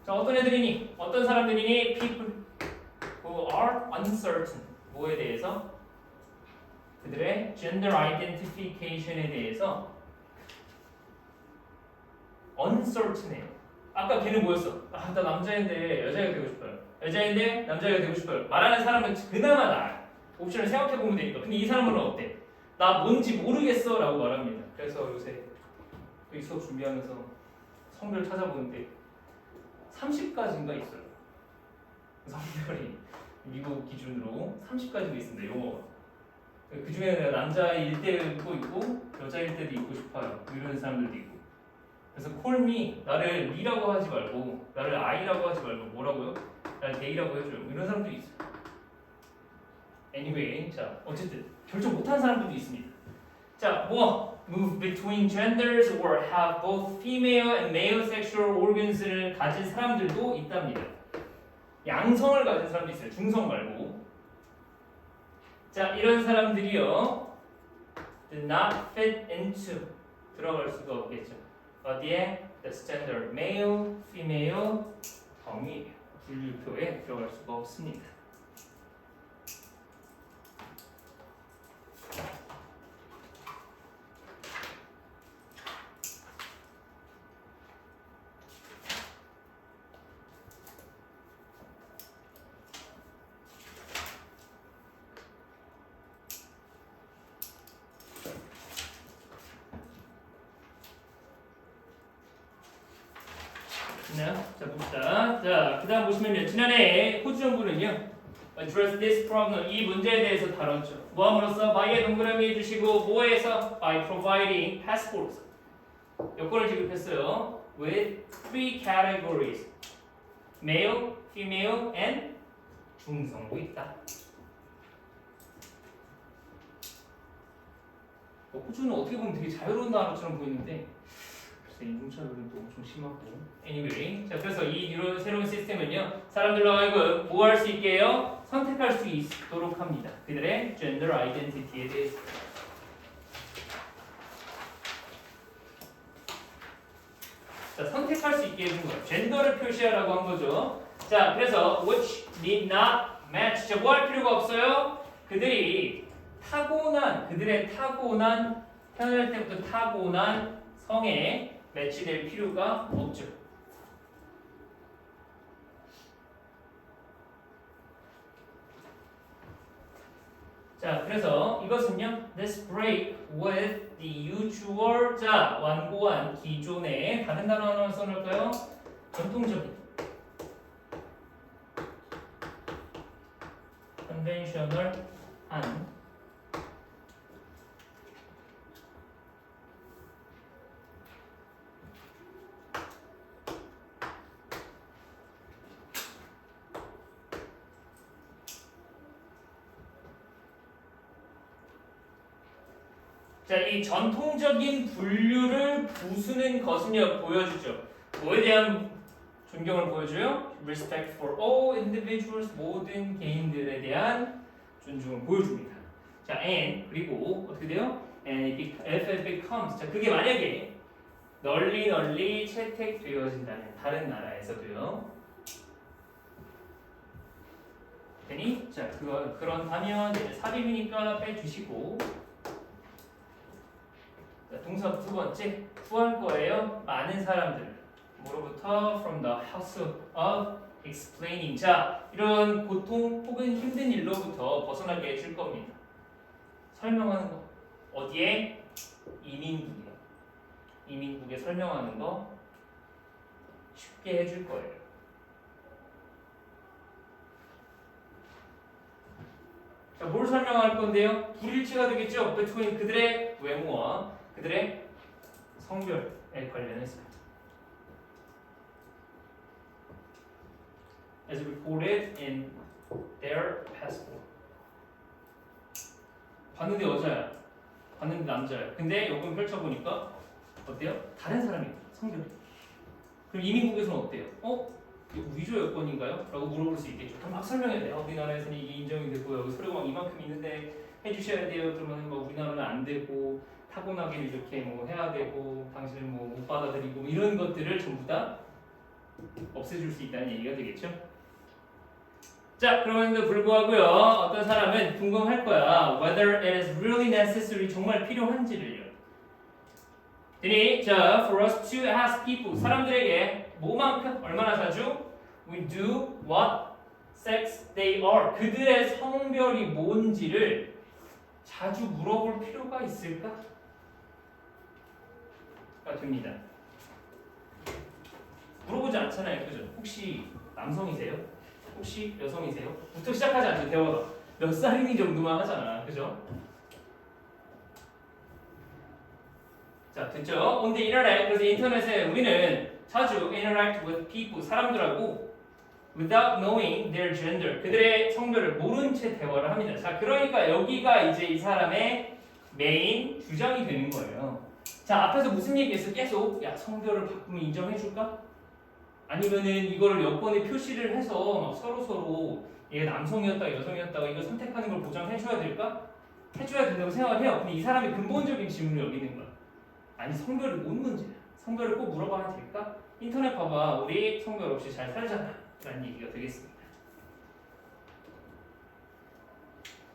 B: 자, 어떤 애들이니? 어떤 사람들이니? People who are uncertain. 뭐에 대해서? 그들의 gender identification에 대해서 uncertain해요. 아까 걔는 뭐였어? 나 남자인데 여자가 되고 싶어요. 여자인데 남자가 되고 싶어요. 말하는 사람은 그나마 나아요. 옵션을 생각해보면 되니까. 근데 이 사람은 어때? 나 뭔지 모르겠어 라고 말합니다. 그래서 요새 이 수업 준비하면서 성별 찾아보는데 30가지인가 있어요. 성별이 미국 기준으로 30가지가 있습니다. 용어가. 그 중에는 남자일 때도 있고 여자일 때도 있고 싶어요. 이런 사람들도 있고. 그래서 call me, 나를 me라고 하지 말고 나를 I라고 하지 말고 뭐라고요? 나를 they라고 해줘요. 이런 사람들이 있어요. Anyway, 자 어쨌든 결정 못한 사람들도 있습니다. 자, 뭐 move between genders or have both female and male sexual organs를 가진 사람들도 있답니다. 양성을 가진 사람도 있어요. 중성 말고. 자, 이런 사람들이요 do not fit into 들어갈 수가 없겠죠. 어디에? The standard male, female 범위 분류표에 들어갈 수가 없습니다. 자, 봅시다. 자, 그 다음 보시면요. 지난해 호주 정부는요. address this problem. 이 문제에 대해서 다뤘죠. 뭐 함으로써? by에 동그라미 해주시고 뭐에서? by providing passports. 여권을 지급했어요. with 3 categories. male, female, and 중성도 있다. 호주는 어떻게 보면 되게 자유로운 나라처럼 보이는데 인종차별은 또 엄청 심하고. Anyway, 자 그래서 이 새로운 시스템은요 사람들로 하여금 뭐 할 수 있게요? 선택할 수 있도록 합니다. 그들의 gender identity에 대해서. 자, 선택할 수 있게 해준 거예요. 젠더를 표시하라고 한 거죠. 자, 그래서 which did not match. 자, 뭐 할 필요가 없어요? 그들의 타고난 태어날 때부터 타고난 성에 매치될 필요가 없죠. 자, 그래서 이것은요, this break with the usual. 자, 완고한 기존의 다른 단어 하나 써놓을까요? 전통적인, conventional한 자, 이 전통적인 분류를 부수는 것은요, 보여주죠. 뭐에 대한 존경을 보여줘요? Respect for all individuals, 모든 개인들에 대한 존중을 보여줍니다. 자, and 그리고 어떻게 돼요? And if it becomes. 자, 그게 만약에 널리 채택되어진다면 다른 나라에서도요. 되니? 자, 그런다면 이제 삽입이니까 빼주시고. 자, 동사 두 번째 구할 거예요. 많은 사람들. 뭐로부터? From the house of explaining. 자, 이런 고통 혹은 힘든 일로부터 벗어나게 해줄 겁니다. 설명하는 거. 어디에? 이민국이요. 이민국에 설명하는 거 쉽게 해줄 거예요. 자, 뭘 설명할 건데요? 불일치가 되겠죠? between 그들의 외모와 그들의 성별에 관련해서. As recorded in their passport. 봤는데 여자야. 봤는데 남자야. 근데 여기 펼쳐보니까 어때요? 다른 사람이에요. 성별이. 그럼 이민국에서는 어때요? 위조 여건인가요? 라고 물어볼 수 있겠죠. 그럼 막 설명해야 돼요. 우리나라에서는 이게 인정이 되고요. 여기 서류가 이만큼 있는데 해주셔야 돼요. 그러면 뭐 우리나라는 안 되고 타고나게 이렇게 뭐 해야 되고 당신은 뭐 못 받아들이고 이런 것들을 전부 다 없애줄 수 있다는 얘기가 되겠죠. 자, 그럼에도 불구하고요. 어떤 사람은 궁금할 거야. Whether it is really necessary. 정말 필요한지를요. 자, for us to ask people. 사람들에게 뭐만큼 얼마나 자주? We do what sex they are. 그들의 성별이 뭔지를 자주 물어볼 필요가 있을까? 가 됩니다. 물어보지 않잖아요. 그죠? 혹시 남성이세요? 혹시 여성이세요? 부터 시작하지 않죠. 대화가. 몇 살이니 정도만 하잖아. 그죠? 자, 됐죠? On the internet. 그래서 인터넷에 우리는 자주 interact with people. 사람들하고 without knowing their gender. 그들의 성별을 모른 채 대화를 합니다. 자, 그러니까 여기가 이제 이 사람의 메인 주장이 되는 거예요. 자, 앞에서 무슨 얘기했어? 계속 야, 성별을 바꾸면 인정해줄까? 아니면은 이거를 여권에 표시를 해서 막 서로 얘가 남성이었다 여성이었다가 이걸 선택하는 걸 보장해줘야 될까? 해줘야 된다고 생각을 해요. 근데 이 사람이 근본적인 질문을 여기는 거야. 아니, 성별이 뭔 문제야? 성별을 꼭 물어봐야 될까? 인터넷 봐봐. 우리 성별 없이 잘 살잖아. 라는 얘기가 되겠습니다.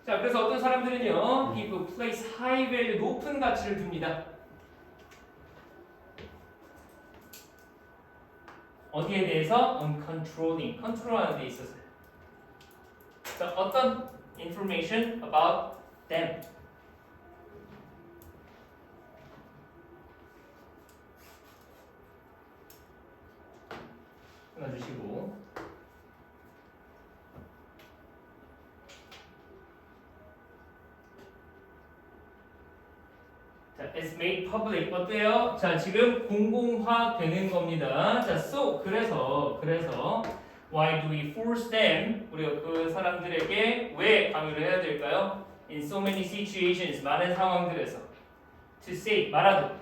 B: 자, 그래서 어떤 사람들은요, people place high value, 높은 가치를 둡니다. 어디에 대해서? on controlling, 컨트롤하는 데 있어서. 자, 어떤 information about them. 끊어주시고. 자, it's made public. 어때요? 자, 지금 공공화되는 겁니다. 자, so 그래서 why do we force them? 우리가 그 사람들에게 왜 강요를 해야 될까요? In so many situations, 많은 상황들에서 to say, 말하도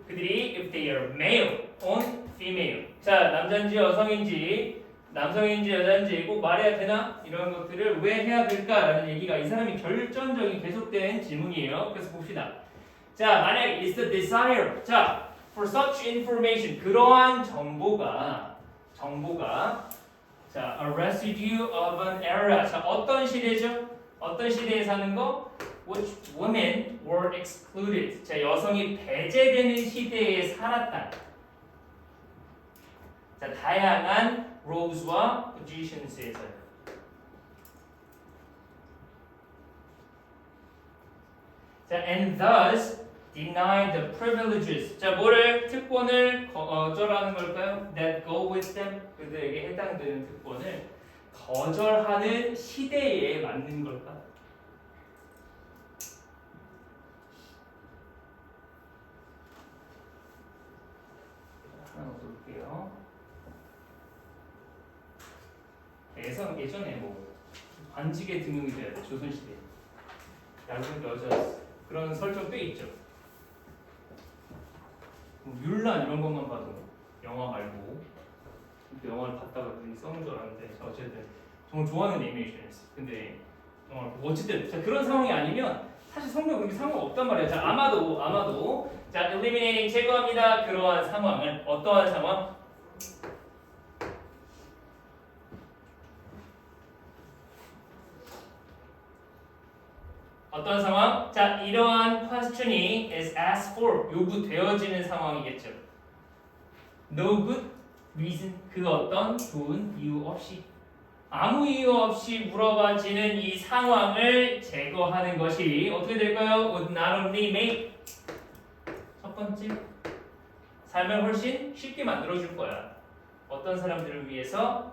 B: 그들이 if they are male on female. 자, 남자인지 여성인지 남성인지 여자인지 꼭 말해야 되나? 이런 것들을 왜 해야 될까라는 얘기가 이 사람이 결정적인 계속된 질문이에요. 그래서 봅시다. 자, 만약에 is the desire. 자, for such information. 그러한 정보가 자, a residue of an era. 자, 어떤 시대죠? 어떤 시대에 사는 거? Which women were excluded. 자, 여성이 배제되는 시대에 살았다. 자, 다양한 roles와 positions에서요. 자, and thus denied the privileges. 자, 뭐를 특권을 어쩌라는 걸까요? That go with them. 그들에게 해당되는 특권을 거절하는 시대에 맞는 걸까? 하나 볼게요. 예전에 뭐 관직에 등용이 돼야 돼. 조선시대. 야구 여자 그런 설정 꽤 있죠. 뭐 뮬란 이런 것만 봐도 영화 말고 영화를 봤다가 그게 써는 줄 알았는데 어쨌든 정말 좋아하는 애니메이션이었어. 근데 정말 어쨌든 자, 그런 상황이 아니면 사실 성경 그렇게 상관없단 말이야. 자, 아마도 자, eliminating 제거합니다. 그러한 상황은 어떠한 상황? 어떤 상황? 자, 이러한 question이 is asked for 요구되어지는 상황이겠죠. No good reason 그 어떤 좋은 이유 없이 아무 이유 없이 물어봐지는 이 상황을 제거하는 것이 어떻게 될까요? Would not only make 첫 번째 삶을 훨씬 쉽게 만들어줄 거야. 어떤 사람들을 위해서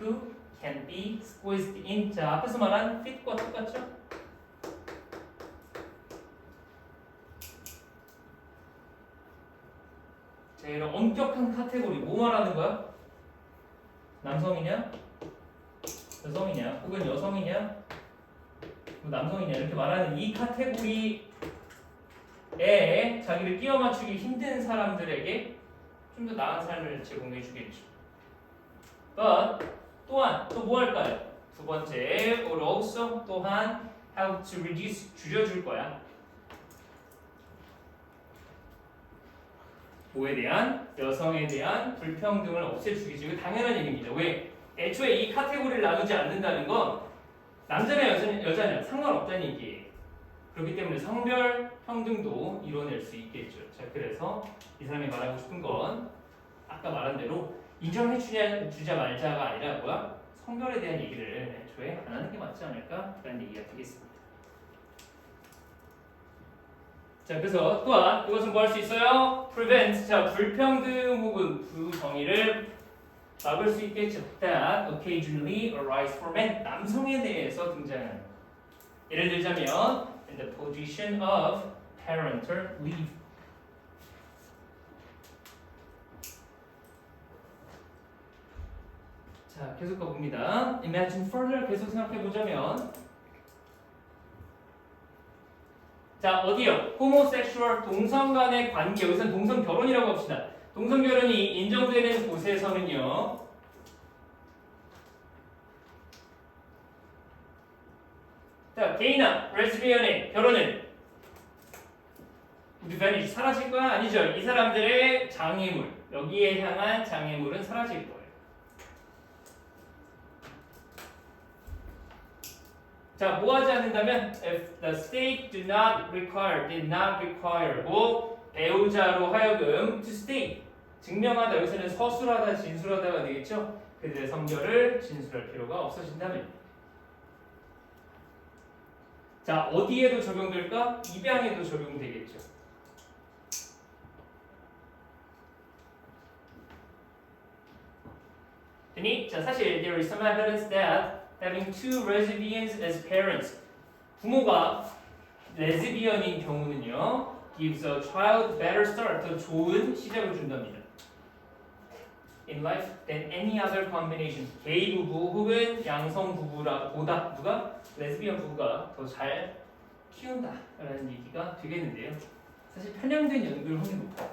B: who can be squeezed in. 자, 앞에서 말한 fit과 똑같죠? 자, 이런 엄격한 카테고리 뭐 말하는 거야? 남성이냐? 여성이냐? 혹은 여성이냐? 남성이냐? 이렇게 말하는 이 카테고리에 자기를 끼워 맞추기 힘든 사람들에게 좀 더 나은 삶을 제공해 주겠죠. But 또한 또 뭐 할까요? 두 번째, or also 또한 help to reduce 줄여줄 거야. 뭐에 대한 여성에 대한 불평등을 없애주겠죠. 이거 당연한 얘기입니다. 왜? 애초에 이 카테고리를 나누지 않는다는 건 남자냐 여자냐 상관없다는 얘기예요. 그렇기 때문에 성별 평등도 이뤄낼 수 있겠죠. 자, 그래서 이 사람이 말하고 싶은 건 아까 말한 대로 인정해 주자 말자가 아니라 뭐야? 성별에 대한 얘기를 애초에 안 하는 게 맞지 않을까라는 얘기가 되겠습니다. 자, 그래서 또한 이것은 뭐 할 수 있어요? prevent, 자, 불평등 혹은 부정의를 막을 수 있겠죠. That occasionally arise for men, 남성에 대해서 등장하는. 예를 들자면 in the position of parental leave. 자, 계속 가봅니다. Imagine further, 계속 생각해 보자면, 자, 어디요? homosexual, 동성 간의 관계, 여기서는 동성 결혼이라고 합시다. 동성 결혼이 인정되는 곳에서는요, 자, 게이나 레즈비언의 결혼은 우리 밴이 사라질 거야? 아니죠. 이 사람들의 장애물, 여기에 향한 장애물은 사라질 거예요. 자, 뭐 하지 않는다면 if the state did not require 뭐 배우자로 하여금 to state 증명하다, 여기서는 서술하다, 진술하다가 되겠죠. 그들의 성별을 진술할 필요가 없어진다면. 자, 어디에도 적용될까? 입양에도 적용되겠죠. 되니? 자, 사실 there is some evidence that having two lesbians as parents, 부모가 레즈비언인 경우는요, gives a child better start, 더 좋은 시작을 준답니다. In life than any other combination. 게이 부부 혹은 양성 부부보다 누가? 레즈비언 부부가 더 잘 키운다라는 얘기가 되겠는데요. 사실 편향된 연구를 확인 못해요.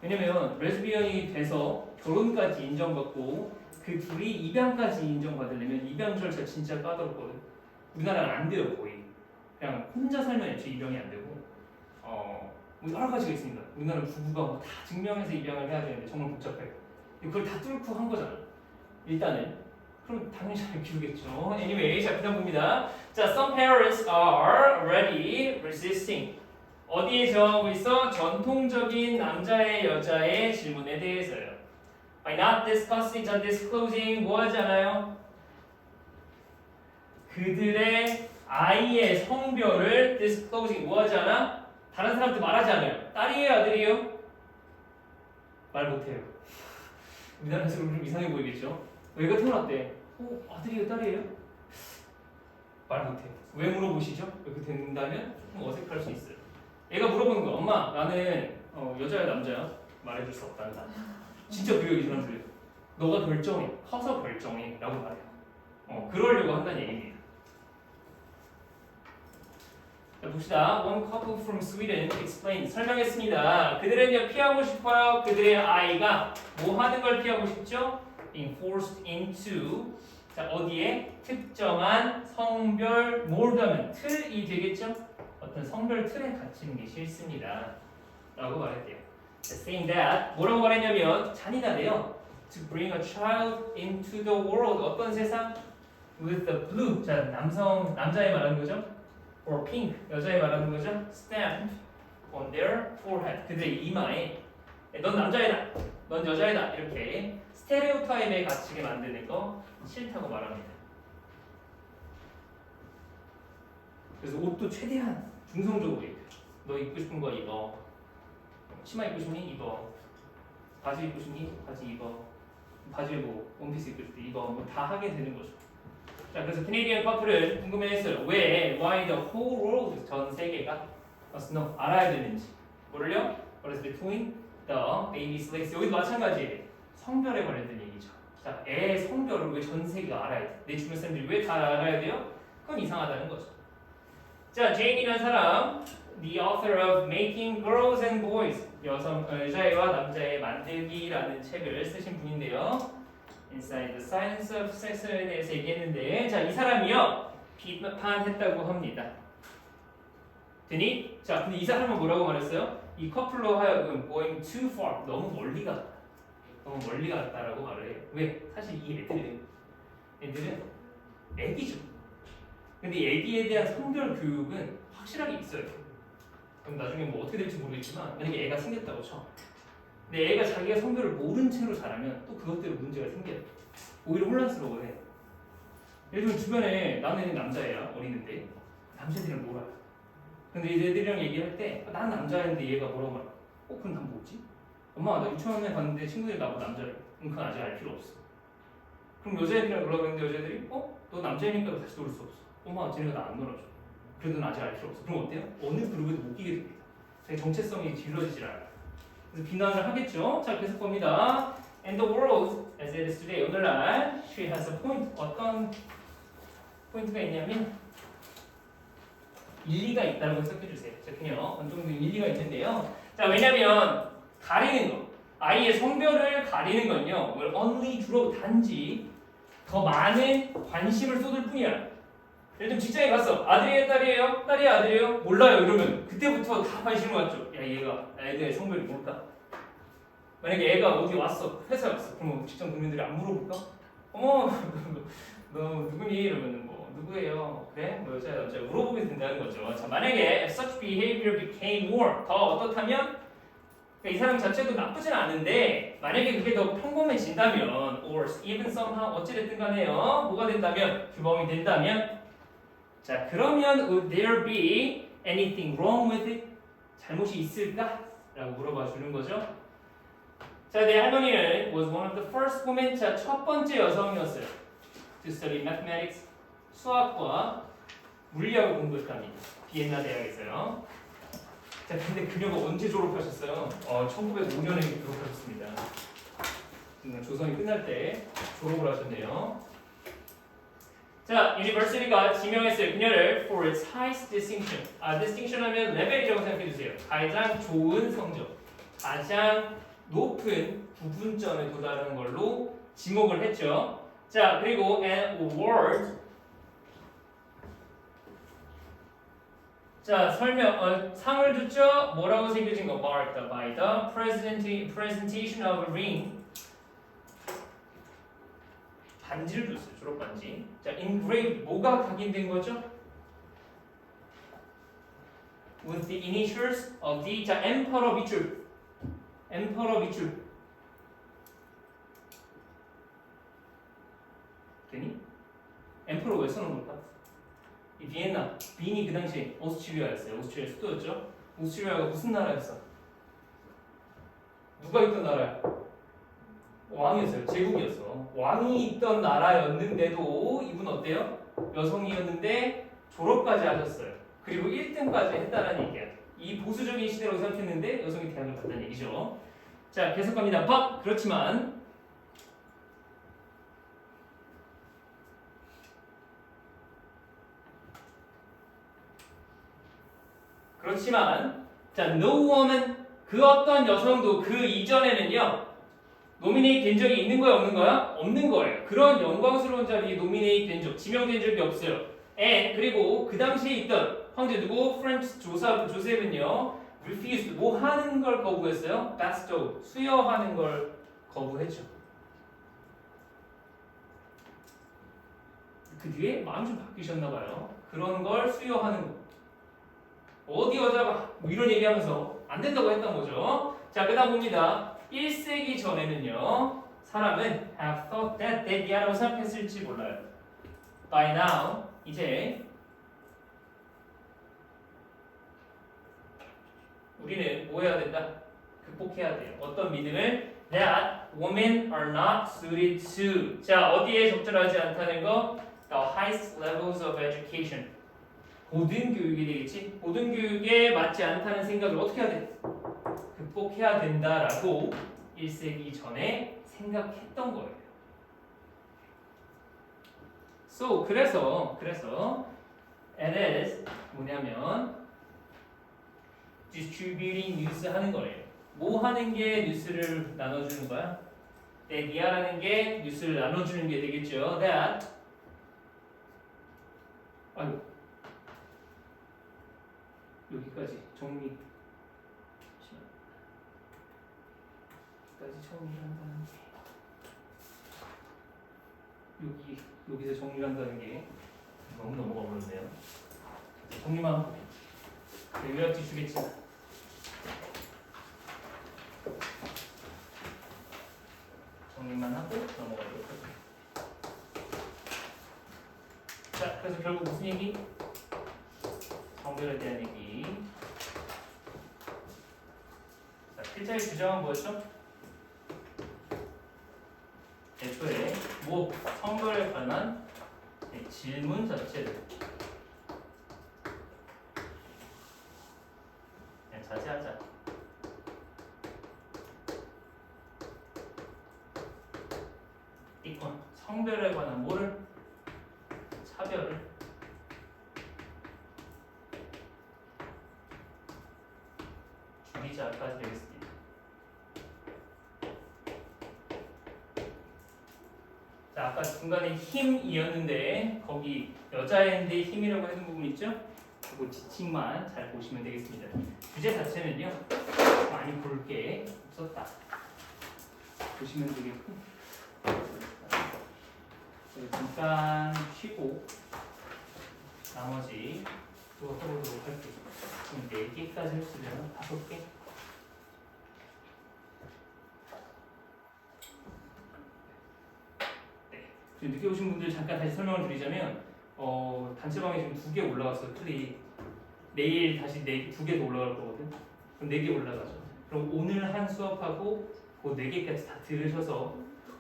B: 왜냐면 레즈비언이 돼서 결혼까지 인정받고 그 둘이 입양까지 인정받으려면 입양 절차 진짜 까다롭거든. 우리나라는 안 돼요 거의. 그냥 혼자 살면 애초에 입양이 안 되고 뭐 여러 가지가 있습니다. 우리나라는 부부가 뭐 다 증명해서 입양을 해야 되는데 정말 복잡해요. 그걸 다 뚫고 한 거잖아. 일단은 그럼 당연히 잘 키우겠죠. Anyway, 자 그다음 봅니다. 자, some parents are already resisting. 어디에 저항하고 있어? 전통적인 남자의 여자의 질문에 대해서요. By not discussing, not disclosing 뭐 하지 않아요? 그들의 아이의 성별을 disclosing 뭐 하지 않아? 다른 사람한테 말하지 않아요. 딸이에요, 아들이에요? 말 못해요. 우리나라에서 좀 이상해 보이겠죠? 얘가 태어났대. 아들이에요, 딸이에요? 말 못해요. 왜 물어보시죠? 이렇게 된다면 조금 어색할 수 있어요. 얘가 물어보는 거, 엄마, 나는 여자야, 남자야? 말해줄 수 없단다. 진짜 그래요, 이 사람들. 너가 결정해. 커서 결정해. 라고 말해요. 그러려고 한다는 얘기입니다. 자, 봅시다. One couple from Sweden explained. 설명했습니다. 그들은요, 피하고 싶어요. 그들의 아이가 뭐 하는 걸 피하고 싶죠? Being forced into. 자, 어디에? 특정한 성별 몰드하면 틀이 되겠죠? 어떤 성별 틀에 갇히는 게 싫습니다. 라고 말했대요. Saying that 뭐라고 말했냐면 잔인하대요. To bring a child into the world. 어떤 세상? With the blue. 자, 남자애 말하는 거죠? Or pink. 여자애 말하는 거죠? Stamp on their forehead. 그들의 이마에 넌 남자애다. 넌 여자애다. 이렇게 스테레오타입에 갇히게 만드는 거 싫다고 말합니다. 그래서 옷도 최대한 중성적으로 입혀. 너 입고 싶은 거 입어. 치마 입고 싶니? 입어. 바지 입고 싶니? 바지 입어. 바지에 뭐 원피스 입고 싶니? 입어. 뭐 다 하게 되는 거죠. 자, 그래서 캐네디언 커플은 궁금해했어요. 왜 Why the whole world 전 세계가 must know 알아야 되는지. 뭐를요? What is between the baby sex? 여기도 마찬가지예요. 성별에 관련된 얘기죠. 자, 애의 성별을 왜 전 세계가 알아야 돼? 내 주변 사람들이 왜 다 알아야 돼요? 그건 이상하다는 거죠. 자, 제인이라는 사람, the author of Making Girls and Boys, 여자애와 남자애 만들기라는 책을 쓰신 분인데요. Inside the Science of Sex에 대해서 얘기했는데, 자, 이 사람이요 비판했다고 합니다. 되니? 자, 근데 이 사람은 뭐라고 말했어요? 이 커플로 하여금 going too far, 너무 멀리 갔다. 너무 멀리 갔다라고 말을 해요. 왜? 사실 이 애들은 애기죠. 근데 애기에 대한 성별 교육은 확실하게 있어요. 그럼 나중에 뭐 어떻게 될지 모르겠지만 만약에 애가 생겼다고 쳐. 근데 애가 자기가 성별을 모른 채로 자라면 또 그것대로 문제가 생겨요. 오히려 혼란스러워해. 예를 들면 주변에 나는 남자애야 어리는데 남자애들은 몰라. 근데 이제 애들이랑 얘기할 때 난 남자인데 얘가 뭐라고 말해? 그럼 난 뭐지? 엄마 나 유치원에 갔는데 친구들이 나보고 남자래. 그건 아직 알 필요 없어. 그럼 여자애들이랑 놀라고 했는데 여자애들이 너 남자애니까 다시 놀 수 없어. 엄마 쟤네가 나 안 놀아줘. 그래도 는 아직 알 필요 없어. 그럼 어때요? 어느 그룹에도 못 끼게 됩니다. 자기 정체성이 길러지질 않아요. 그래서 비난을 하겠죠. 자, 계속 봅니다. And the world as it is today. 오늘날 she has a point. 어떤 포인트가 있냐면 일리가 있다고 해석해주세요. 자, 그냥 어느 정도 일리가 있는데요. 자, 왜냐면 가리는 거, 아이의 성별을 가리는 건요, only 주로 단지 더 많은 관심을 쏟을 뿐이야. 예를 들면 직장에 갔어. 아들이에요, 딸이에요? 딸이에요, 아들이에요? 몰라요. 이러면 그때부터 다 관심을 갖죠. 야, 얘가 애들의 성별이 뭘까? 만약에 애가 어디 왔어, 회사에 왔어. 그럼 직장 동료들이 안 물어볼까? 어머, 너 누구니? 이러면 뭐 누구예요? 그래? 뭐 여자야, 남자야? 물어보게 된다는 거죠. 자, 만약에 if such behavior became more, 더 어떻다면? 그러니까 이 사람 자체도 나쁘진 않은데 만약에 그게 더 평범해진다면 or even somehow 어찌됐든 간에요. 뭐가 된다면? 규범이 된다면 자, 그러면 would there be anything wrong with it? 잘못이 있을까? 라고 물어봐 주는 거죠. 자, 내 할머니는 was one of the first women, 자, 첫 번째 여성이었어요. To study mathematics, 수학과 물리학을 공부했답니다. 비엔나 대학에서요. 자, 근데 그녀가 언제 졸업하셨어요? 1905년에 졸업하셨습니다. 조선이 끝날 때 졸업을 하셨네요. 자, 유니버시티가 지명했어요. 그녀를 for its highest distinction. distinction 하면 레벨이라고 생각해 주세요. 가장 좋은 성적. 가장 높은 부분점에 도달하는 걸로 지목을 했죠. 자, 그리고 an award. 자, 설명, 상을 줬죠? 뭐라고 새겨진 거? marked by the presentation of a ring. 반지를 줬어요. 졸업 반지. 자, engraved. 뭐가 각인된 거죠? with the initials of the. 자, emperor 밑줄. emperor 밑줄. 되니? emperor 왜 써놓은 걸까? 이 비엔나, 빈이 그 당시에 오스트리아였어요. 오스트리아 수도였죠. 오스트리아가 무슨 나라였어? 누가 있던 나라야? 왕이었어요. 제국이었어. 왕이 있던 나라였는데도 이분 어때요? 여성이었는데 졸업까지 하셨어요. 그리고 1등까지 했다는 얘기야. 이 보수적인 시대라고 생각했는데 여성이 대학을 갔다는 얘기죠. 자, 계속 갑니다. but 그렇지만 자, no woman 그 어떤 여성도 그 이전에는요 노미네이트 된 적이 있는 거야 없는 거야? 없는 거예요. 그런 영광스러운 자리에 노미네이트 된 적, 지명된 적이 없어요. 그리고 그 당시에 있던 황제 누구? 프렌치 조셉은요 refused 뭐 하는 걸 거부했어요? bestow 수여하는 걸 거부했죠. 그 뒤에 마음이 좀 바뀌셨나 봐요. 그런 걸 수여하는 거. 어디 여자가 뭐 이런 얘기하면서 안 된다고 했던 거죠. 자, 그다음 봅니다. 1세기 전에는요 사람은 have thought that that이라고 생각했을지 몰라요. By now 이제 우리는 뭐 해야 된다? 극복해야 돼요. 어떤 믿음을? That women are not suited to. 자, 어디에 적절하지 않다는 거? The highest levels of education. 고등교육이 되겠지? 고등교육에 맞지 않다는 생각을 어떻게 해야 돼? 극복해야 된다라고 1세기 전에 생각했던 거예요. So, 그래서 it is 뭐냐면 distributing news 하는 거예요. 뭐 하는 게 뉴스를 나눠주는 거야? that이라는 게 뉴스를 나눠주는 게 되겠죠. that 아이고 여기까지 정리. 여기까지 정리한다는 게 여기서 정리한다는 게 너무 넘어가 버렸네요. 정리만 하고 요약지 주겠지. 정리만 하고 넘어가도록 할게요. 자, 그래서 결국 무슨 얘기? 성별에 대한 얘기. 자, 필자의 주장은 뭐였죠? 애초에 뭐 성별에 관한 질문 자체를 그냥 자제하자. 이건 성별에 관한 뭐를? 차별을 줄이자까지 되겠습니다. 자, 아까 중간에 힘이었는데 거기 여자애인데 힘이라고 해둔 부분 있죠? 그거 지칭만 잘 보시면 되겠습니다. 주제 자체는요 많이 볼 게 없었다 보시면 되겠고, 잠깐 쉬고 나머지 또 해보도록 할게요. 지금 4개까지 했으면 5개. 지금 늦게 오신 분들 잠깐 다시 설명을 드리자면 단체방에 지금 2개 올라왔어요. 틀이 내일 다시 2개 더 올라갈 거거든. 그럼 4개 올라가죠. 그럼 오늘 한 수업하고 그 4개까지 다 들으셔서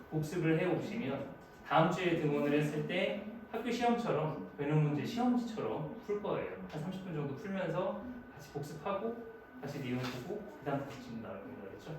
B: 복습을 해오시면 다음 주에 등원을 했을 때 학교 시험처럼 외능 문제 시험지처럼 풀 거예요. 한 30분 정도 풀면서 같이 복습하고 같이 내용 보고 그 다음 다시 지금 나올 겁니다. 알겠죠?